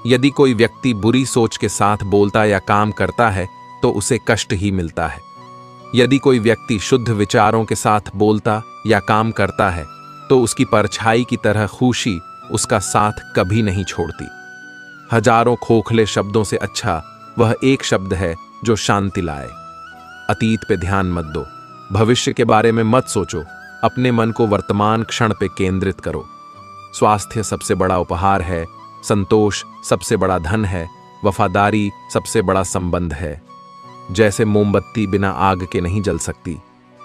Speaker 1: यदि कोई व्यक्ति बुरी सोच के साथ बोलता या काम करता है तो उसे कष्ट ही मिलता है। यदि कोई व्यक्ति शुद्ध विचारों के साथ बोलता या काम करता है तो उसकी परछाई की तरह खुशी उसका साथ कभी नहीं छोड़ती। हजारों खोखले शब्दों से अच्छा वह एक शब्द है जो शांति लाए। अतीत पे ध्यान मत दो, भविष्य के बारे में मत सोचो। अपने मन को वर्तमान क्षण पे केंद्रित करो। स्वास्थ्य सबसे बड़ा उपहार है, संतोष सबसे बड़ा धन है, वफादारी सबसे बड़ा संबंध है। जैसे मोमबत्ती बिना आग के नहीं जल सकती,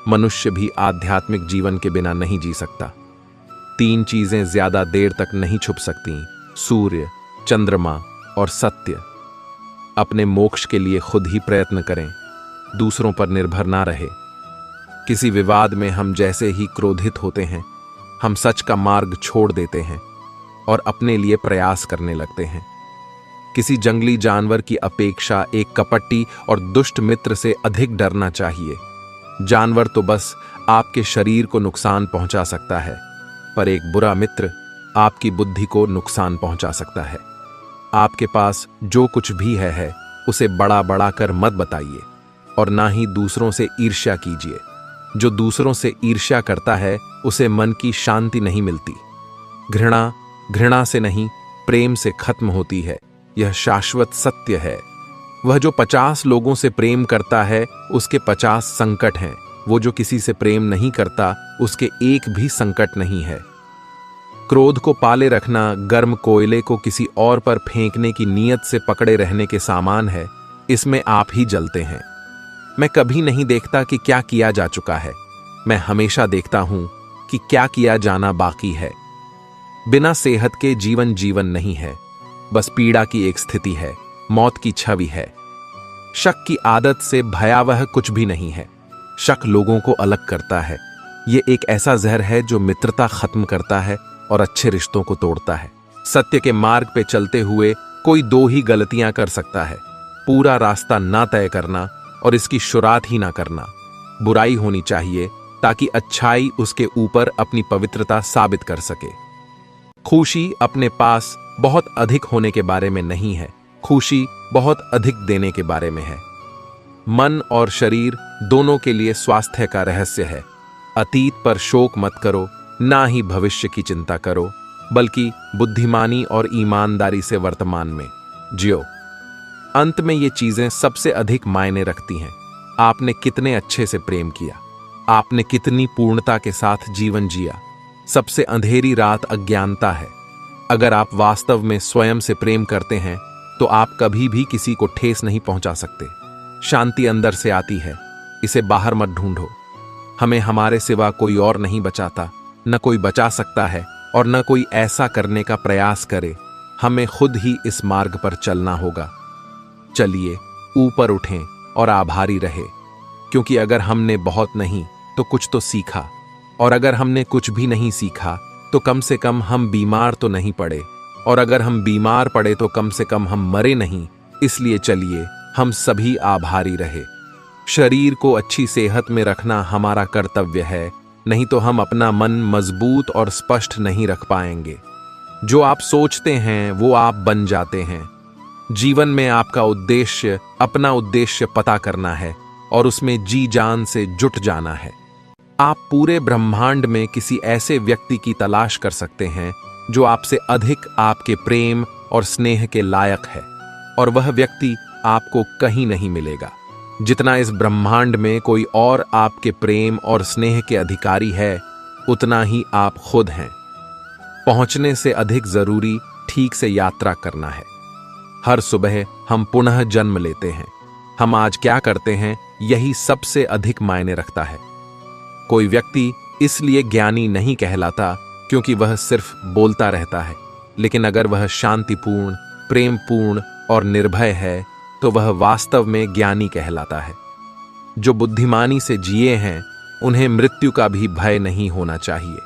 Speaker 1: मनुष्य भी आध्यात्मिक जीवन के बिना नहीं जी सकता। 3 चीजें ज्यादा देर तक नहीं छुप सकती, सूर्य, चंद्रमा और सत्य। अपने मोक्ष के लिए खुद ही प्रयत्न करें, दूसरों पर निर्भर ना रहे। किसी विवाद में हम जैसे ही क्रोधित होते हैं, हम सच का मार्ग छोड़ देते हैं और अपने लिए प्रयास करने लगते हैं। किसी जंगली जानवर की अपेक्षा एक कपटी और दुष्ट मित्र से अधिक डरना चाहिए। जानवर तो बस आपके शरीर को नुकसान पहुंचा सकता है, पर एक बुरा मित्र आपकी बुद्धि को नुकसान पहुंचा सकता है। आपके पास जो कुछ भी है उसे बड़ा बड़ा कर मत बताइए और ना ही दूसरों से ईर्ष्या कीजिए। जो दूसरों से ईर्ष्या करता है उसे मन की शांति नहीं मिलती। घृणा घृणा से नहीं, प्रेम से खत्म होती है, यह शाश्वत सत्य है। वह जो 50 लोगों से प्रेम करता है उसके 50 संकट हैं, वो जो किसी से प्रेम नहीं करता उसके एक भी संकट नहीं है। क्रोध को पाले रखना गर्म कोयले को किसी और पर फेंकने की नीयत से पकड़े रहने के समान है, इसमें आप ही जलते हैं। मैं कभी नहीं देखता कि क्या किया जा चुका है, मैं हमेशा देखता हूं कि क्या किया जाना बाकी है। बिना सेहत के जीवन जीवन नहीं है, बस पीड़ा की एक स्थिति है, मौत की छवि है। शक की आदत से भयावह कुछ भी नहीं है। शक लोगों को अलग करता है। ये एक ऐसा जहर है जो मित्रता खत्म करता है और अच्छे रिश्तों को तोड़ता है। सत्य के मार्ग पे चलते हुए कोई दो ही गलतियां कर सकता है, पूरा रास्ता ना तय करना और इसकी शुरुआत ही ना करना। बुराई होनी चाहिए ताकि अच्छाई उसके ऊपर अपनी पवित्रता साबित कर सके। खुशी अपने पास बहुत अधिक होने के बारे में नहीं है, खुशी बहुत अधिक देने के बारे में है। मन और शरीर दोनों के लिए स्वास्थ्य का रहस्य है। अतीत पर शोक मत करो, ना ही भविष्य की चिंता करो, बल्कि बुद्धिमानी और ईमानदारी से वर्तमान में जियो। अंत में ये चीजें सबसे अधिक मायने रखती हैं। आपने कितने अच्छे से प्रेम किया, आपने कितनी पूर्णता के साथ जीवन जिया। सबसे अंधेरी रात अज्ञानता है। अगर आप वास्तव में स्वयं से प्रेम करते हैं तो आप कभी भी किसी को ठेस नहीं पहुंचा सकते। शांति अंदर से आती है, इसे बाहर मत ढूंढो। हमें हमारे सिवा कोई और नहीं बचाता, न कोई बचा सकता है और न कोई ऐसा करने का प्रयास करे। हमें खुद ही इस मार्ग पर चलना होगा। चलिए ऊपर उठें और आभारी रहे, क्योंकि अगर हमने बहुत नहीं तो कुछ तो सीखा, और अगर हमने कुछ भी नहीं सीखा तो कम से कम हम बीमार तो नहीं पड़े, और अगर हम बीमार पड़े तो कम से कम हम मरे नहीं। इसलिए चलिए हम सभी आभारी रहे। शरीर को अच्छी सेहत में रखना हमारा कर्तव्य है, नहीं तो हम अपना मन मजबूत और स्पष्ट नहीं रख पाएंगे। जो आप सोचते हैं वो आप बन जाते हैं। जीवन में आपका उद्देश्य अपना उद्देश्य पता करना है और उसमें जी जान से जुट जाना है। आप पूरे ब्रह्मांड में किसी ऐसे व्यक्ति की तलाश कर सकते हैं जो आपसे अधिक आपके प्रेम और स्नेह के लायक है, और वह व्यक्ति आपको कहीं नहीं मिलेगा जितना इस ब्रह्मांड में कोई और आपके प्रेम और स्नेह के अधिकारी है, उतना ही आप खुद हैं। पहुंचने से अधिक जरूरी ठीक से यात्रा करना है। हर सुबह हम पुनः जन्म लेते हैं। हम आज क्या करते हैं यही सबसे अधिक मायने रखता है। कोई व्यक्ति इसलिए ज्ञानी नहीं कहलाता क्योंकि वह सिर्फ बोलता रहता है, लेकिन अगर वह शांतिपूर्ण, प्रेमपूर्ण और निर्भय है तो वह वास्तव में ज्ञानी कहलाता है। जो बुद्धिमानी से जिए हैं उन्हें मृत्यु का भी भय नहीं होना चाहिए।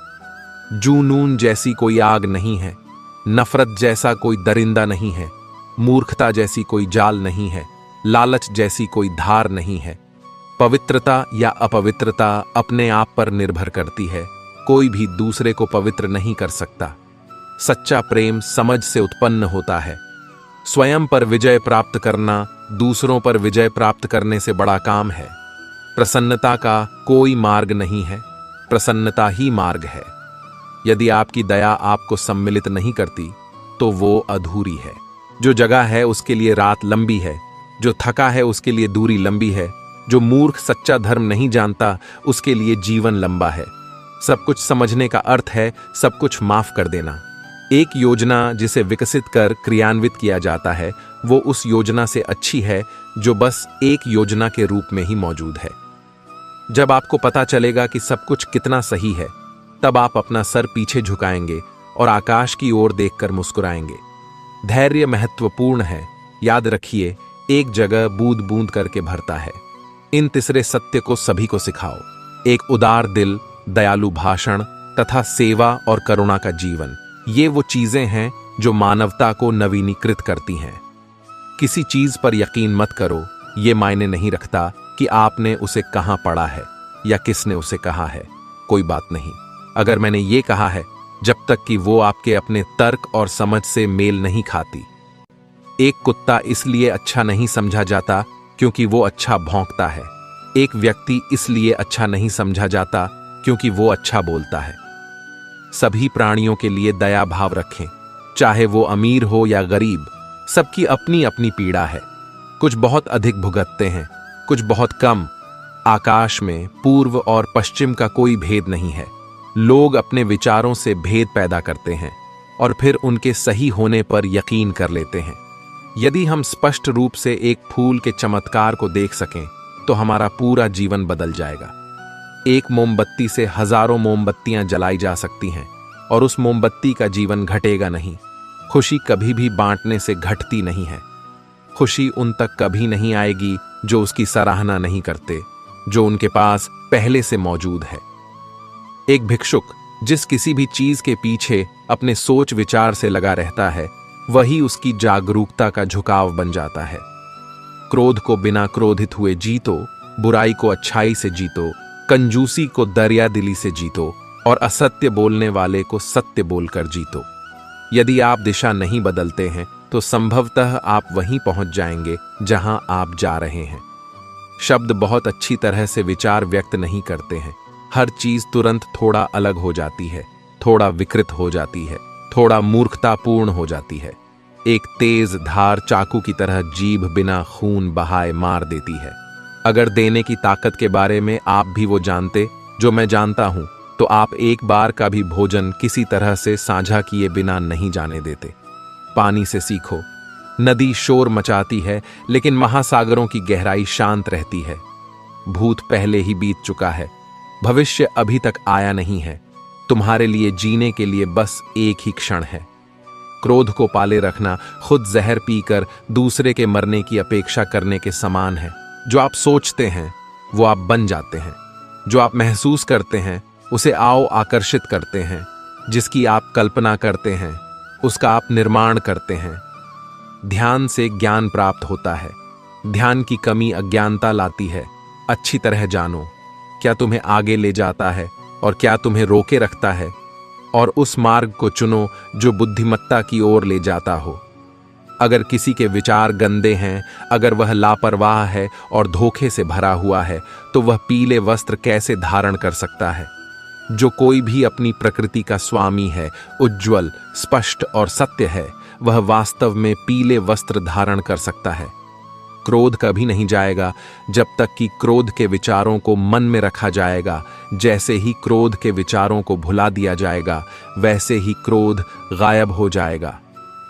Speaker 1: जूनून जैसी कोई आग नहीं है, नफरत जैसा कोई दरिंदा नहीं है, मूर्खता जैसी कोई जाल नहीं है, लालच जैसी कोई धार नहीं है। पवित्रता या अपवित्रता अपने आप पर निर्भर करती है। कोई भी दूसरे को पवित्र नहीं कर सकता। सच्चा प्रेम समझ से उत्पन्न होता है। स्वयं पर विजय प्राप्त करना दूसरों पर विजय प्राप्त करने से बड़ा काम है। प्रसन्नता का कोई मार्ग नहीं है, प्रसन्नता ही मार्ग है। यदि आपकी दया आपको सम्मिलित नहीं करती तो वो अधूरी है। जो जगह है उसके लिए रात लंबी है, जो थका है उसके लिए दूरी लंबी है, जो मूर्ख सच्चा धर्म नहीं जानता उसके लिए जीवन लंबा है। सब कुछ समझने का अर्थ है सब कुछ माफ कर देना। एक योजना जिसे विकसित कर क्रियान्वित किया जाता है वो उस योजना से अच्छी है जो बस एक योजना के रूप में ही मौजूद है। जब आपको पता चलेगा कि सब कुछ कितना सही है, तब आप अपना सर पीछे झुकाएंगे और आकाश की ओर देखकर मुस्कुराएंगे। धैर्य महत्वपूर्ण है। याद रखिए, एक जगह बूंद बूंद करके भरता है। इन तीसरे सत्य को सभी को सिखाओ। एक उदार दिल, दयालु भाषण तथा सेवा और करुणा का जीवन, ये वो चीजें हैं जो मानवता को नवीनीकृत करती हैं। किसी चीज पर यकीन मत करो, ये मायने नहीं रखता कि आपने उसे कहां पढ़ा है या किसने उसे कहा है। कोई बात नहीं अगर मैंने ये कहा है, जब तक कि वो आपके अपने तर्क और समझ से मेल नहीं खाती। एक कुत्ता इसलिए अच्छा नहीं समझा जाता क्योंकि वो अच्छा भौंकता है। एक व्यक्ति इसलिए अच्छा नहीं समझा जाता क्योंकि वो अच्छा बोलता है। सभी प्राणियों के लिए दया भाव रखें, चाहे वो अमीर हो या गरीब। सबकी अपनी अपनी पीड़ा है। कुछ बहुत अधिक भुगतते हैं, कुछ बहुत कम। आकाश में पूर्व और पश्चिम का कोई भेद नहीं है। लोग अपने विचारों से भेद पैदा करते हैं और फिर उनके सही होने पर यकीन कर लेते हैं। यदि हम स्पष्ट रूप से एक फूल के चमत्कार को देख सकें तो हमारा पूरा जीवन बदल जाएगा। एक मोमबत्ती से हजारों मोमबत्तियां जलाई जा सकती हैं और उस मोमबत्ती का जीवन घटेगा नहीं। खुशी कभी भी बांटने से घटती नहीं है। खुशी उन तक कभी नहीं आएगी जो उसकी सराहना नहीं करते, जो उनके पास पहले से मौजूद है। एक भिक्षुक जिस किसी भी चीज के पीछे अपने सोच विचार से लगा रहता है, वही उसकी जागरूकता का झुकाव बन जाता है। क्रोध को बिना क्रोधित हुए जीतो, बुराई को अच्छाई से जीतो, कंजूसी को दरिया दिली से जीतो और असत्य बोलने वाले को सत्य बोलकर जीतो। यदि आप दिशा नहीं बदलते हैं तो संभवतः आप वहीं पहुंच जाएंगे जहां आप जा रहे हैं। शब्द बहुत अच्छी तरह से विचार व्यक्त नहीं करते हैं। हर चीज तुरंत थोड़ा अलग हो जाती है, थोड़ा विकृत हो जाती है, थोड़ा मूर्खतापूर्ण हो जाती है। एक तेज धार चाकू की तरह जीभ बिना खून बहाए मार देती है। अगर देने की ताकत के बारे में आप भी वो जानते जो मैं जानता हूं, तो आप एक बार का भी भोजन किसी तरह से साझा किए बिना नहीं जाने देते। पानी से सीखो। नदी शोर मचाती है लेकिन महासागरों की गहराई शांत रहती है। भूत पहले ही बीत चुका है, भविष्य अभी तक आया नहीं है। तुम्हारे लिए जीने के लिए बस एक ही क्षण है। क्रोध को पाले रखना खुद जहर पीकर दूसरे के मरने की अपेक्षा करने के समान है। जो आप सोचते हैं वो आप बन जाते हैं। जो आप महसूस करते हैं उसे आओ आकर्षित करते हैं। जिसकी आप कल्पना करते हैं उसका आप निर्माण करते हैं। ध्यान से ज्ञान प्राप्त होता है। ध्यान की कमी अज्ञानता लाती है। अच्छी तरह जानो क्या तुम्हें आगे ले जाता है और क्या तुम्हें रोके रखता है, और उस मार्ग को चुनो जो बुद्धिमत्ता की ओर ले जाता हो। अगर किसी के विचार गंदे हैं, अगर वह लापरवाह है और धोखे से भरा हुआ है, तो वह पीले वस्त्र कैसे धारण कर सकता है? जो कोई भी अपनी प्रकृति का स्वामी है, उज्ज्वल, स्पष्ट और सत्य है, वह वास्तव में पीले वस्त्र धारण कर सकता है। क्रोध कभी नहीं जाएगा जब तक कि क्रोध के विचारों को मन में रखा जाएगा। जैसे ही क्रोध के विचारों को भुला दिया जाएगा, वैसे ही क्रोध गायब हो जाएगा।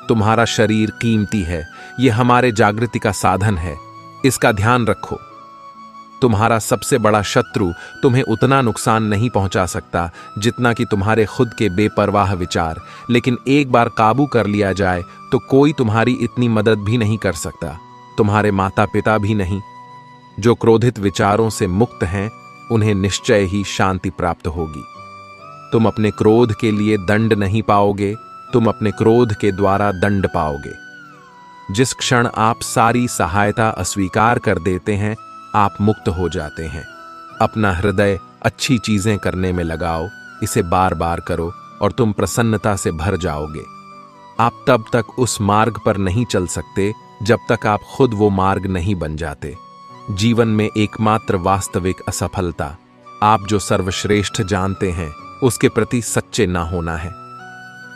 Speaker 1: तुम्हारा शरीर कीमती है, यह हमारे जागृति का साधन है, इसका ध्यान रखो। तुम्हारा सबसे बड़ा शत्रु तुम्हें उतना नुकसान नहीं पहुंचा सकता जितना कि तुम्हारे खुद के बेपरवाह विचार, लेकिन एक बार काबू कर लिया जाए तो कोई तुम्हारी इतनी मदद भी नहीं कर सकता, तुम्हारे माता पिता भी नहीं। जो क्रोधित विचारों से मुक्त हैं, उन्हें निश्चय ही शांति प्राप्त होगी। तुम अपने क्रोध के लिए दंड नहीं पाओगे, तुम अपने क्रोध के द्वारा दंड पाओगे। जिस क्षण आप सारी सहायता अस्वीकार कर देते हैं, आप मुक्त हो जाते हैं। अपना हृदय अच्छी चीजें करने में लगाओ, इसे बार बार करो और तुम प्रसन्नता से भर जाओगे। आप तब तक उस मार्ग पर नहीं चल सकते जब तक आप खुद वो मार्ग नहीं बन जाते। जीवन में एकमात्र वास्तविक असफलता आप जो सर्वश्रेष्ठ जानते हैं उसके प्रति सच्चे ना होना है।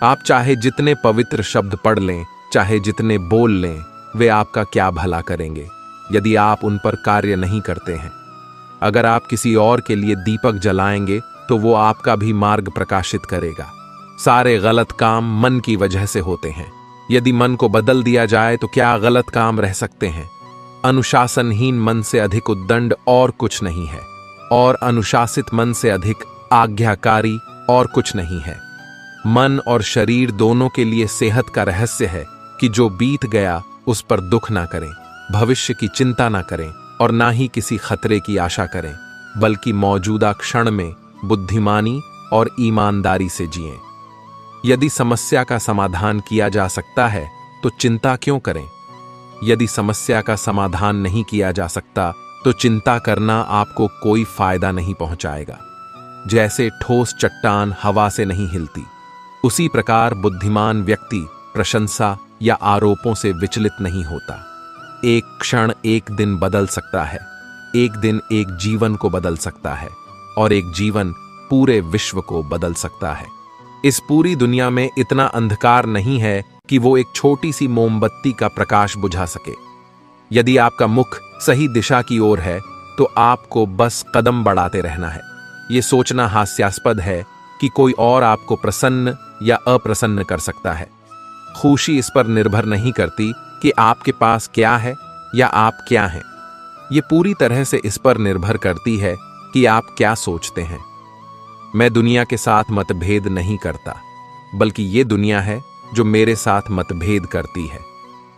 Speaker 1: आप चाहे जितने पवित्र शब्द पढ़ लें, चाहे जितने बोल लें, वे आपका क्या भला करेंगे यदि आप उन पर कार्य नहीं करते हैं। अगर आप किसी और के लिए दीपक जलाएंगे तो वो आपका भी मार्ग प्रकाशित करेगा। सारे गलत काम मन की वजह से होते हैं। यदि मन को बदल दिया जाए तो क्या गलत काम रह सकते हैं? अनुशासनहीन मन से अधिक उद्दंड और कुछ नहीं है, और अनुशासित मन से अधिक आज्ञाकारी और कुछ नहीं है। मन और शरीर दोनों के लिए सेहत का रहस्य है कि जो बीत गया उस पर दुख ना करें, भविष्य की चिंता ना करें और ना ही किसी खतरे की आशा करें, बल्कि मौजूदा क्षण में बुद्धिमानी और ईमानदारी से जिएं। यदि समस्या का समाधान किया जा सकता है तो चिंता क्यों करें? यदि समस्या का समाधान नहीं किया जा सकता तो चिंता करना आपको कोई फायदा नहीं पहुंचाएगा। जैसे ठोस चट्टान हवा से नहीं हिलती, उसी प्रकार बुद्धिमान व्यक्ति प्रशंसा या आरोपों से विचलित नहीं होता। एक क्षण एक दिन बदल सकता है, एक दिन एक जीवन को बदल सकता है और एक जीवन पूरे विश्व को बदल सकता है। इस पूरी दुनिया में इतना अंधकार नहीं है कि वो एक छोटी सी मोमबत्ती का प्रकाश बुझा सके। यदि आपका मुख सही दिशा की ओर है तो आपको बस कदम बढ़ाते रहना है। ये सोचना हास्यास्पद है कि कोई और आपको प्रसन्न या अप्रसन्न कर सकता है। खुशी इस पर निर्भर नहीं करती कि आपके पास क्या है या आप क्या हैं। ये पूरी तरह से इस पर निर्भर करती है कि आप क्या सोचते हैं। मैं दुनिया के साथ मतभेद नहीं करता, बल्कि ये दुनिया है जो मेरे साथ मतभेद करती है।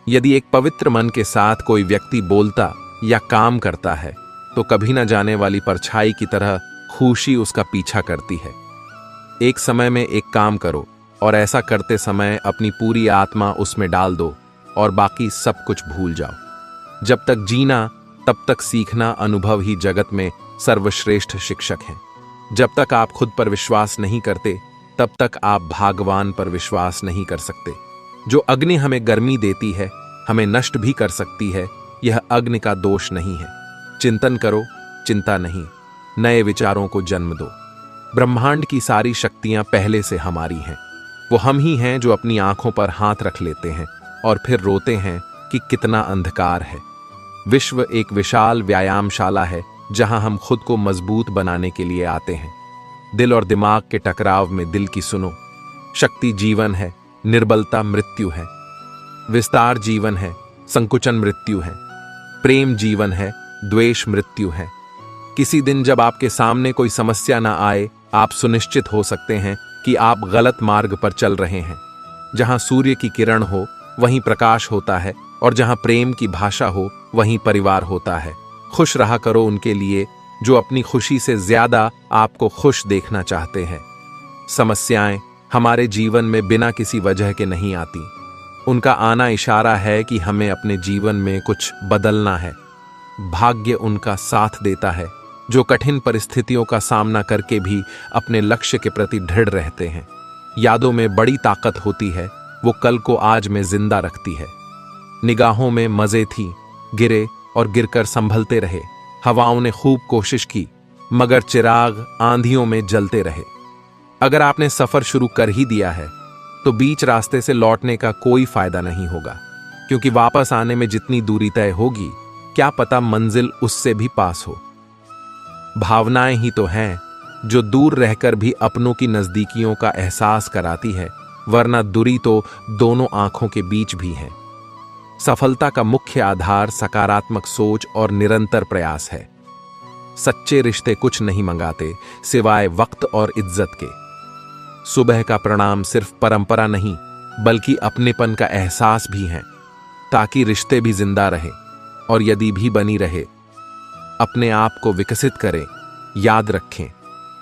Speaker 1: यदि एक पवित्र मन के साथ कोई व्यक्ति बोलता या काम करता है तो कभी न जाने वाली परछाई की तरह खुशी उसका पीछा करती है। एक समय में एक काम करो और ऐसा करते समय अपनी पूरी आत्मा उसमें डाल दो और बाकी सब कुछ भूल जाओ। जब तक जीना तब तक सीखना अनुभव ही जगत में सर्वश्रेष्ठ शिक्षक हैं। जब तक आप खुद पर विश्वास नहीं करते तब तक आप भगवान पर विश्वास नहीं कर सकते। जो अग्नि हमें गर्मी देती है हमें नष्ट भी कर सकती है, यह अग्नि का दोष नहीं है। चिंतन करो, चिंता नहीं। नए विचारों को जन्म दो। ब्रह्मांड की सारी शक्तियां पहले से हमारी हैं। वो हम ही हैं जो अपनी आंखों पर हाथ रख लेते हैं और फिर रोते हैं कि कितना अंधकार है। विश्व एक विशाल व्यायामशाला है जहां हम खुद को मजबूत बनाने के लिए आते हैं। दिल और दिमाग के टकराव में दिल की सुनो। शक्ति जीवन है, निर्बलता मृत्यु है। विस्तार जीवन है, संकुचन मृत्यु है। प्रेम जीवन है, द्वेष मृत्यु है। किसी दिन जब आपके सामने कोई समस्या ना आए, आप सुनिश्चित हो सकते हैं कि आप गलत मार्ग पर चल रहे हैं। जहां सूर्य की किरण हो वहीं प्रकाश होता है और जहां प्रेम की भाषा हो वहीं परिवार होता है। खुश रहा करो उनके लिए जो अपनी खुशी से ज्यादा आपको खुश देखना चाहते हैं। समस्याएं हमारे जीवन में बिना किसी वजह के नहीं आती। उनका आना इशारा है कि हमें अपने जीवन में कुछ बदलना है। भाग्य उनका साथ देता है जो कठिन परिस्थितियों का सामना करके भी अपने लक्ष्य के प्रति दृढ़ रहते हैं। यादों में बड़ी ताकत होती है, वो कल को आज में जिंदा रखती है। निगाहों में मजे थी, गिरे और गिरकर संभलते रहे। हवाओं ने खूब कोशिश की मगर चिराग आंधियों में जलते रहे। अगर आपने सफर शुरू कर ही दिया है तो बीच रास्ते से लौटने का कोई फायदा नहीं होगा, क्योंकि वापस आने में जितनी दूरी तय होगी क्या पता मंजिल उससे भी पास हो। भावनाएं ही तो हैं जो दूर रहकर भी अपनों की नजदीकियों का एहसास कराती है, वरना दूरी तो दोनों आंखों के बीच भी है। सफलता का मुख्य आधार सकारात्मक सोच और निरंतर प्रयास है। सच्चे रिश्ते कुछ नहीं मंगाते सिवाय वक्त और इज्जत के। सुबह का प्रणाम सिर्फ परंपरा नहीं बल्कि अपनेपन का एहसास भी है, ताकि रिश्ते भी जिंदा रहे और यदि भी बनी रहे। अपने आप को विकसित करें। याद रखें,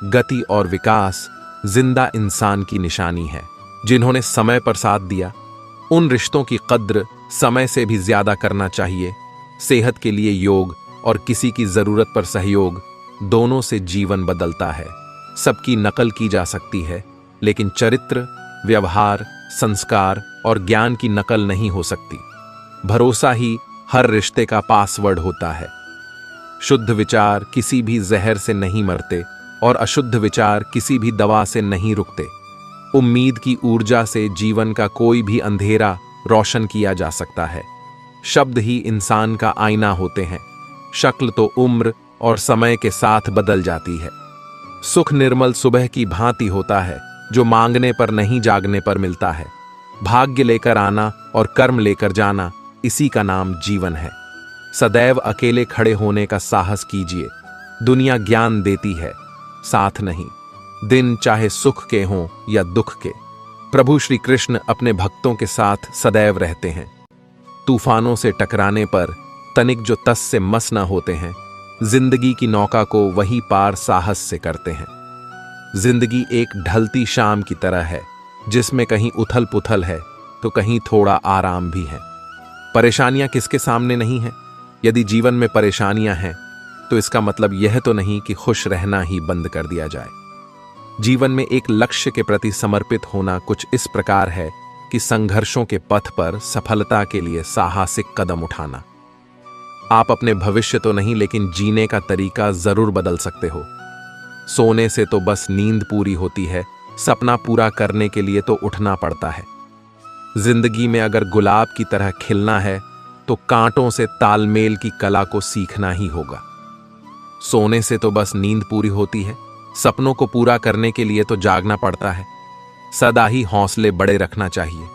Speaker 1: गति और विकास जिंदा इंसान की निशानी है। जिन्होंने समय पर साथ दिया उन रिश्तों की कद्र समय से भी ज्यादा करना चाहिए। सेहत के लिए योग और किसी की जरूरत पर सहयोग, दोनों से जीवन बदलता है। सबकी नकल की जा सकती है लेकिन चरित्र, व्यवहार, संस्कार और ज्ञान की नकल नहीं हो सकती। भरोसा ही हर रिश्ते का पासवर्ड होता है। शुद्ध विचार किसी भी जहर से नहीं मरते और अशुद्ध विचार किसी भी दवा से नहीं रुकते। उम्मीद की ऊर्जा से जीवन का कोई भी अंधेरा रोशन किया जा सकता है। शब्द ही इंसान का आईना होते हैं। शक्ल तो उम्र और समय के साथ बदल जाती है। सुख निर्मल सुबह की भांति होता है जो मांगने पर नहीं जागने पर मिलता है। भाग्य लेकर आना और कर्म लेकर जाना, इसी का नाम जीवन है। सदैव अकेले खड़े होने का साहस कीजिए। दुनिया ज्ञान देती है, साथ नहीं। दिन चाहे सुख के हों या दुख के, प्रभु श्री कृष्ण अपने भक्तों के साथ सदैव रहते हैं। तूफानों से टकराने पर तनिक जो तस से मस न होते हैं, जिंदगी की नौका को वही पार साहस से करते हैं। जिंदगी एक ढलती शाम की तरह है जिसमें कहीं उथल पुथल है तो कहीं थोड़ा आराम भी है। परेशानियां किसके सामने नहीं हैं? यदि जीवन में परेशानियां हैं तो इसका मतलब यह तो नहीं कि खुश रहना ही बंद कर दिया जाए। जीवन में एक लक्ष्य के प्रति समर्पित होना कुछ इस प्रकार है कि संघर्षों के पथ पर सफलता के लिए साहसिक कदम उठाना। आप अपने भविष्य तो नहीं, लेकिन जीने का तरीका जरूर बदल सकते हो। सोने से तो बस नींद पूरी होती है, सपना पूरा करने के लिए तो उठना पड़ता है। जिंदगी में अगर गुलाब की तरह खिलना है तो कांटों से तालमेल की कला को सीखना ही होगा। सोने से तो बस नींद पूरी होती है, सपनों को पूरा करने के लिए तो जागना पड़ता है। सदा ही हौसले बड़े रखना चाहिए।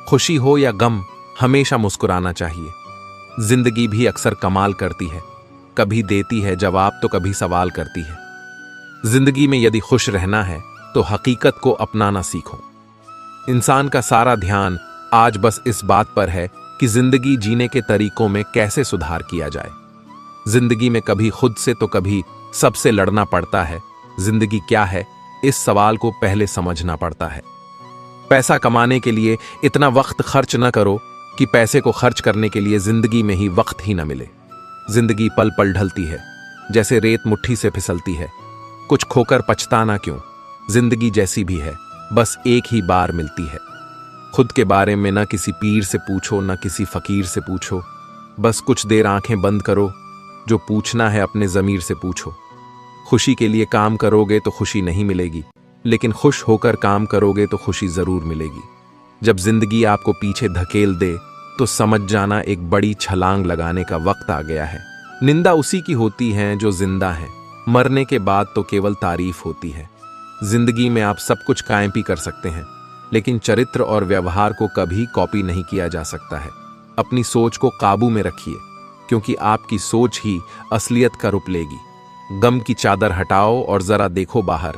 Speaker 1: खुशी हो या गम, हमेशा मुस्कुराना चाहिए। जिंदगी भी अक्सर कमाल करती है, कभी देती है जवाब तो कभी सवाल करती है। जिंदगी में यदि खुश रहना है तो हकीकत को अपनाना सीखो। इंसान का सारा ध्यान आज बस इस बात पर है कि जिंदगी जीने के तरीकों में कैसे सुधार किया जाए। जिंदगी में कभी खुद से तो कभी सबसे लड़ना पड़ता है। जिंदगी क्या है, इस सवाल को पहले समझना पड़ता है। पैसा कमाने के लिए इतना वक्त खर्च न करो कि पैसे को खर्च करने के लिए जिंदगी में ही वक्त ही न मिले। जिंदगी पल पल ढलती है, जैसे रेत मुट्ठी से फिसलती है। कुछ खोकर पछताना क्यों, जिंदगी जैसी भी है, बस एक ही बार मिलती है। खुद के बारे में न किसी पीर से पूछो, न किसी फकीर से पूछो। बस कुछ देर आंखें बंद करो, जो पूछना है अपने ज़मीर से पूछो। खुशी के लिए काम करोगे तो खुशी नहीं मिलेगी, लेकिन खुश होकर काम करोगे तो खुशी जरूर मिलेगी। जब जिंदगी आपको पीछे धकेल दे तो समझ जाना एक बड़ी छलांग लगाने का वक्त आ गया है। निंदा उसी की होती है जो जिंदा है, मरने के बाद तो केवल तारीफ होती है। जिंदगी में आप सब कुछ कायम कर सकते हैं, लेकिन चरित्र और व्यवहार को कभी कॉपी नहीं किया जा सकता है। अपनी सोच को काबू में रखिए, क्योंकि आपकी सोच ही असलियत का रूप लेगी। गम की चादर हटाओ और जरा देखो बाहर।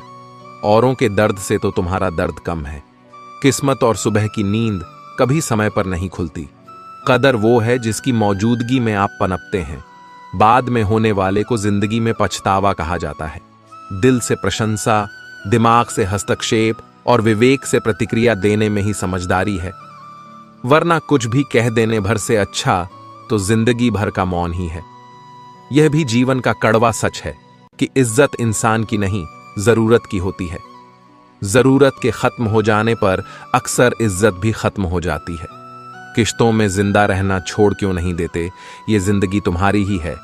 Speaker 1: औरों के दर्द से तो तुम्हारा दर्द कम है। किस्मत और सुबह की नींद कभी समय पर नहीं खुलती। कदर वो है जिसकी मौजूदगी में आप पनपते हैं। बाद में होने वाले को जिंदगी में पछतावा कहा जाता है। दिल से प्रशंसा, दिमाग से हस्तक्षेप और विवेक से प्रतिक्रिया देने में ही समझदारी है, वरना कुछ भी कह देने भर से अच्छा तो जिंदगी भर का मौन ही है। यह भी जीवन का कड़वा सच है कि इज्जत इंसान की नहीं, जरूरत की होती है। जरूरत के खत्म हो जाने पर अक्सर इज्जत भी खत्म हो जाती है। किश्तों में जिंदा रहना छोड़ क्यों नहीं देते, ये जिंदगी तुम्हारी ही है,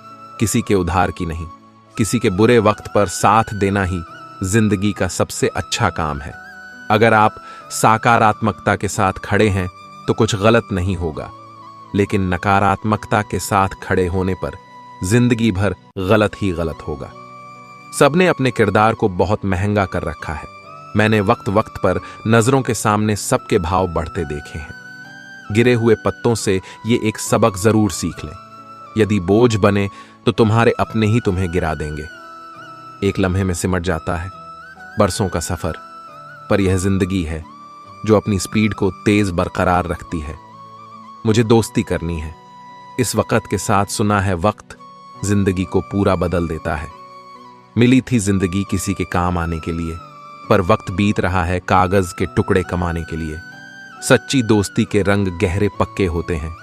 Speaker 1: किसी के उधार की नहीं। किसी के बुरे वक्त पर साथ देना ही जिंदगी का सबसे अच्छा काम है। अगर आप सकारात्मकता के साथ खड़े हैं तो कुछ गलत नहीं होगा, लेकिन नकारात्मकता के साथ खड़े होने पर जिंदगी भर गलत ही गलत होगा। सबने अपने किरदार को बहुत महंगा कर रखा है। मैंने वक्त वक्त पर नजरों के सामने सबके भाव बढ़ते देखे हैं। गिरे हुए पत्तों से ये एक सबक जरूर सीख लें। यदि बोझ बने तो तुम्हारे अपने ही तुम्हें गिरा देंगे। एक लम्हे में सिमट जाता है बरसों का सफर, पर यह जिंदगी है जो अपनी स्पीड को तेज बरकरार रखती है। मुझे दोस्ती करनी है, इस वक्त के साथ सुना है वक्त जिंदगी को पूरा बदल देता है। मिली थी जिंदगी किसी के काम आने के लिए, पर वक्त बीत रहा है कागज के टुकड़े कमाने के लिए। सच्ची दोस्ती के रंग गहरे पक्के होते हैं,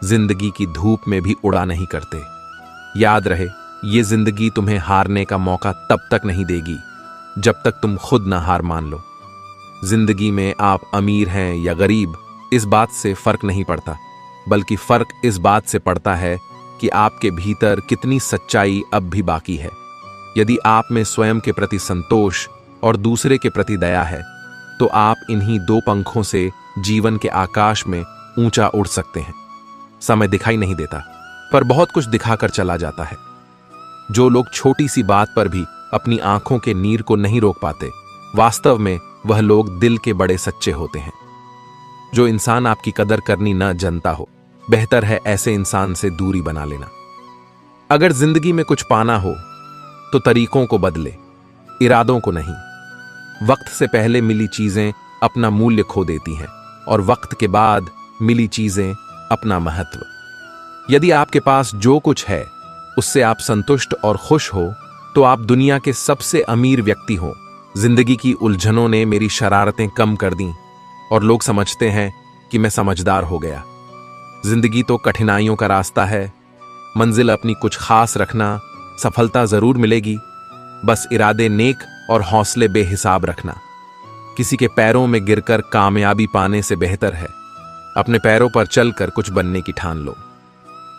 Speaker 1: जिंदगी की धूप में भी उड़ा नहीं करते। याद रहे, ये जिंदगी तुम्हें हारने का मौका तब तक नहीं देगी जब तक तुम खुद ना हार मान लो। जिंदगी में आप अमीर हैं या गरीब, इस बात से फर्क नहीं पड़ता, बल्कि फर्क इस बात से पड़ता है कि आपके भीतर कितनी सच्चाई अब भी बाकी है। यदि आप में स्वयं के प्रति संतोष और दूसरे के प्रति दया है, तो आप इन्हीं दो पंखों से जीवन के आकाश में ऊंचा उड़ सकते हैं। समय दिखाई नहीं देता, पर बहुत कुछ दिखाकर चला जाता है। जो लोग छोटी सी बात पर भी अपनी आंखों के नीर को नहीं रोक पाते, वास्तव में वह लोग दिल के बड़े सच्चे होते हैं। जो इंसान आपकी कदर करनी न जानता हो, बेहतर है ऐसे इंसान से दूरी बना लेना। अगर जिंदगी में कुछ पाना हो तो तरीकों को बदले, इरादों को नहीं। वक्त से पहले मिली चीजें अपना मूल्य खो देती हैं, और वक्त के बाद मिली चीजें अपना महत्व। यदि आपके पास जो कुछ है उससे आप संतुष्ट और खुश हो, तो आप दुनिया के सबसे अमीर व्यक्ति हो। जिंदगी की उलझनों ने मेरी शरारतें कम कर दी और लोग समझते हैं कि मैं समझदार हो गया। जिंदगी तो कठिनाइयों का रास्ता है, मंजिल अपनी कुछ खास रखना, सफलता जरूर मिलेगी। बस इरादे नेक और हौसले बेहिसाब रखना। किसी के पैरों में गिरकर कामयाबी पाने से बेहतर है अपने पैरों पर चलकर कुछ बनने की ठान लो।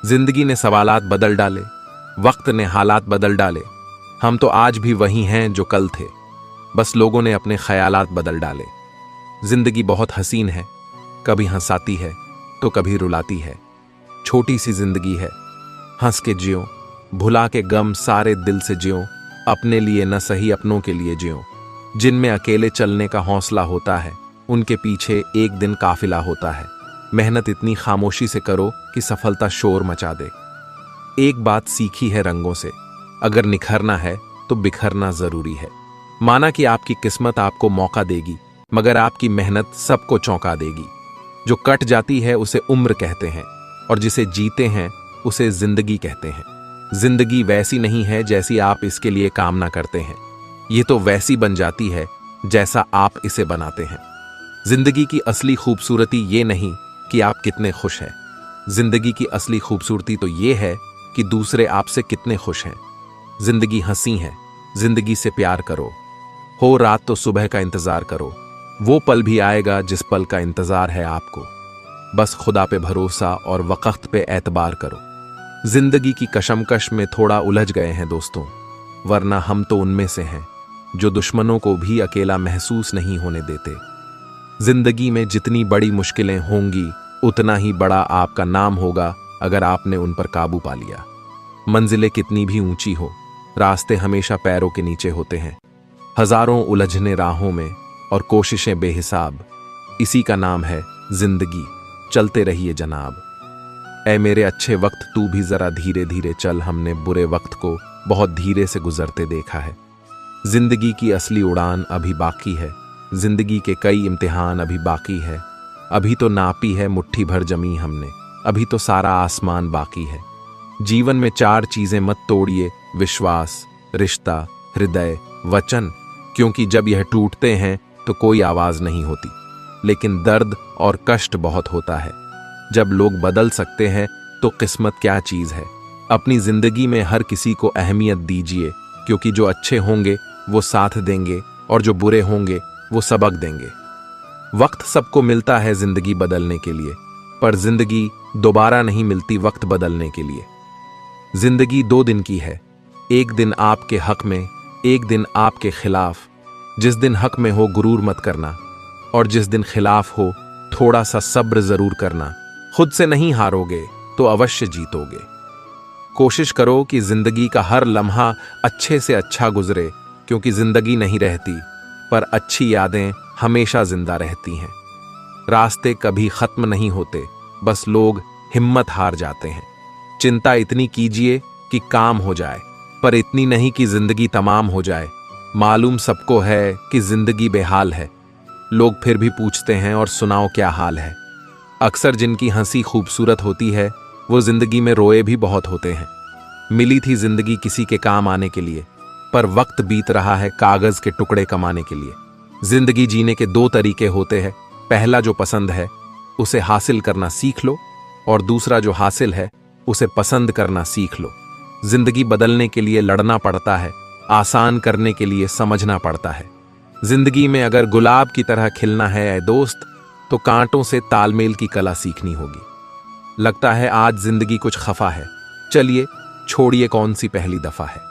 Speaker 1: जिंदगी ने सवालात बदल डाले, वक्त ने हालात बदल डाले। हम तो आज भी वही हैं जो कल थे, बस लोगों ने अपने ख्यालात बदल डाले। जिंदगी बहुत हसीन है, कभी हंसाती है तो कभी रुलाती है। छोटी सी जिंदगी है, हंस के जियो, भुला के गम सारे दिल से जियो। अपने लिए न सही अपनों के लिए जियो। जिनमें अकेले चलने का हौसला होता है, उनके पीछे एक दिन काफिला होता है। मेहनत इतनी खामोशी से करो कि सफलता शोर मचा दे। एक बात सीखी है रंगों से, अगर निखरना है तो बिखरना जरूरी है। माना कि आपकी किस्मत आपको मौका देगी, मगर आपकी मेहनत सबको चौंका देगी। जो कट जाती है उसे उम्र कहते हैं, और जिसे जीते हैं उसे जिंदगी कहते हैं। जिंदगी वैसी नहीं है जैसी आप इसके लिए कामना करते हैं, ये तो वैसी बन जाती है जैसा आप इसे बनाते हैं। जिंदगी की असली खूबसूरती ये नहीं कि आप कितने खुश हैं, जिंदगी की असली खूबसूरती तो ये है कि दूसरे आपसे कितने खुश हैं। जिंदगी हंसी है, जिंदगी से प्यार करो। हो रात तो सुबह का इंतजार करो, वो पल भी आएगा जिस पल का इंतजार है आपको। बस खुदा पे भरोसा और वक्त पे एतबार करो। जिंदगी की कशमकश में थोड़ा उलझ गए हैं दोस्तों, वरना हम तो उनमें से हैं जो दुश्मनों को भी अकेला महसूस नहीं होने देते। जिंदगी में जितनी बड़ी मुश्किलें होंगी, उतना ही बड़ा आपका नाम होगा अगर आपने उन पर काबू पा लिया। मंजिलें कितनी भी ऊंची हो, रास्ते हमेशा पैरों के नीचे होते हैं। हजारों उलझने राहों में और कोशिशें बेहिसाब, इसी का नाम है जिंदगी। चलते रहिए जनाब। ऐ मेरे अच्छे वक्त तू भी जरा धीरे धीरे चल, हमने बुरे वक्त को बहुत धीरे से गुजरते देखा है। जिंदगी की असली उड़ान अभी बाकी है, जिंदगी के कई इम्तिहान अभी बाकी है। अभी तो नापी है मुट्ठी भर जमी हमने, अभी तो सारा आसमान बाकी है। जीवन में 4 चीजें मत तोड़िए, विश्वास, रिश्ता, हृदय, वचन। क्योंकि जब यह टूटते हैं तो कोई आवाज नहीं होती, लेकिन दर्द और कष्ट बहुत होता है। जब लोग बदल सकते हैं तो किस्मत क्या चीज है। अपनी जिंदगी में हर किसी को अहमियत दीजिए, क्योंकि जो अच्छे होंगे वो साथ देंगे और जो बुरे होंगे वो सबक देंगे। वक्त सबको मिलता है जिंदगी बदलने के लिए, पर जिंदगी दोबारा नहीं मिलती वक्त बदलने के लिए। जिंदगी 2 दिन की है, एक दिन आपके हक में, एक दिन आपके खिलाफ। जिस दिन हक में हो गुरूर मत करना, और जिस दिन खिलाफ हो थोड़ा सा सब्र जरूर करना। खुद से नहीं हारोगे तो अवश्य जीतोगे। कोशिश करो कि जिंदगी का हर लम्हा अच्छे से अच्छा गुजरे, क्योंकि जिंदगी नहीं रहती, पर अच्छी यादें हमेशा जिंदा रहती हैं। रास्ते कभी खत्म नहीं होते, बस लोग हिम्मत हार जाते हैं। चिंता इतनी कीजिए कि काम हो जाए, पर इतनी नहीं कि जिंदगी तमाम हो जाए। मालूम सबको है कि जिंदगी बेहाल है, लोग फिर भी पूछते हैं और सुनाओ क्या हाल है। अक्सर जिनकी हंसी खूबसूरत होती है वो जिंदगी में रोए भी बहुत होते हैं। मिली थी जिंदगी किसी के काम आने के लिए, पर वक्त बीत रहा है कागज के टुकड़े कमाने के लिए। जिंदगी जीने के 2 तरीके होते हैं, पहला जो पसंद है उसे हासिल करना सीख लो, और दूसरा जो हासिल है उसे पसंद करना सीख लो। जिंदगी बदलने के लिए लड़ना पड़ता है, आसान करने के लिए समझना पड़ता है। जिंदगी में अगर गुलाब की तरह खिलना है ऐ दोस्त, तो कांटों से तालमेल की कला सीखनी होगी। लगता है आज जिंदगी कुछ खफा है, चलिए छोड़िए कौन सी पहली दफा है।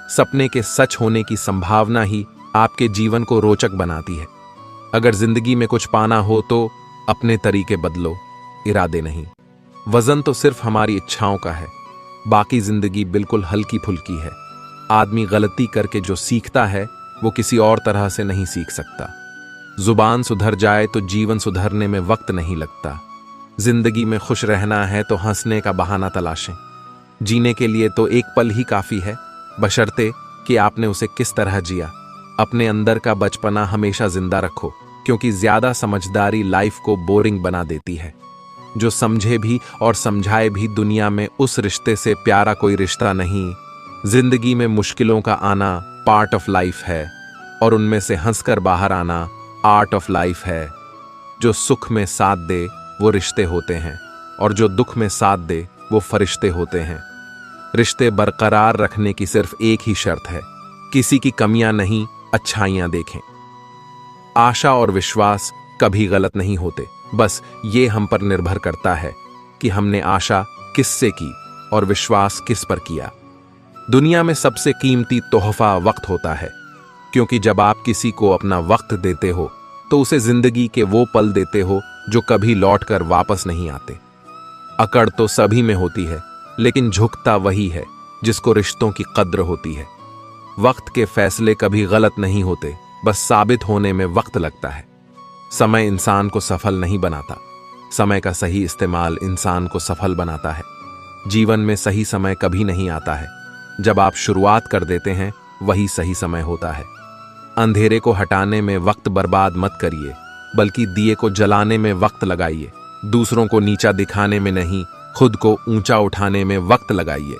Speaker 1: सपने के सच होने की संभावना ही आपके जीवन को रोचक बनाती है। अगर जिंदगी में कुछ पाना हो तो अपने तरीके बदलो, इरादे नहीं। वजन तो सिर्फ हमारी इच्छाओं का है, बाकी जिंदगी बिल्कुल हल्की फुल्की है। आदमी गलती करके जो सीखता है वो किसी और तरह से नहीं सीख सकता। जुबान सुधर जाए तो जीवन सुधरने में वक्त नहीं लगता। जिंदगी में खुश रहना है तो हंसने का बहाना तलाशें। जीने के लिए तो एक पल ही काफी है, बशर्ते कि आपने उसे किस तरह जिया। अपने अंदर का बचपना हमेशा जिंदा रखो, क्योंकि ज्यादा समझदारी लाइफ को बोरिंग बना देती है। जो समझे भी और समझाए भी, दुनिया में उस रिश्ते से प्यारा कोई रिश्ता नहीं। जिंदगी में मुश्किलों का आना पार्ट ऑफ लाइफ है, और उनमें से हंसकर बाहर आना आर्ट ऑफ लाइफ है। जो सुख में साथ दे वो रिश्ते होते हैं, और जो दुख में साथ दे वो फरिश्ते होते हैं। रिश्ते बरकरार रखने की सिर्फ एक ही शर्त है, किसी की कमियां नहीं, अच्छाइयां देखें। आशा और विश्वास कभी गलत नहीं होते, बस ये हम पर निर्भर करता है कि हमने आशा किससे की और विश्वास किस पर किया। दुनिया में सबसे कीमती तोहफा वक्त होता है, क्योंकि जब आप किसी को अपना वक्त देते हो तो उसे जिंदगी के वो पल देते हो जो कभी लौटकर वापस नहीं आते। अकड़ तो सभी में होती है, लेकिन झुकता वही है जिसको रिश्तों की कद्र होती है। वक्त के फैसले कभी गलत नहीं होते, बस साबित होने में वक्त लगता है। समय इंसान को सफल नहीं बनाता, समय का सही इस्तेमाल इंसान को सफल बनाता है। जीवन में सही समय कभी नहीं आता है, जब आप शुरुआत कर देते हैं वही सही समय होता है। अंधेरे को हटाने में वक्त बर्बाद मत करिए, बल्कि दिए को जलाने में वक्त लगाइए। दूसरों को नीचा दिखाने में नहीं, खुद को ऊंचा उठाने में वक्त लगाइए।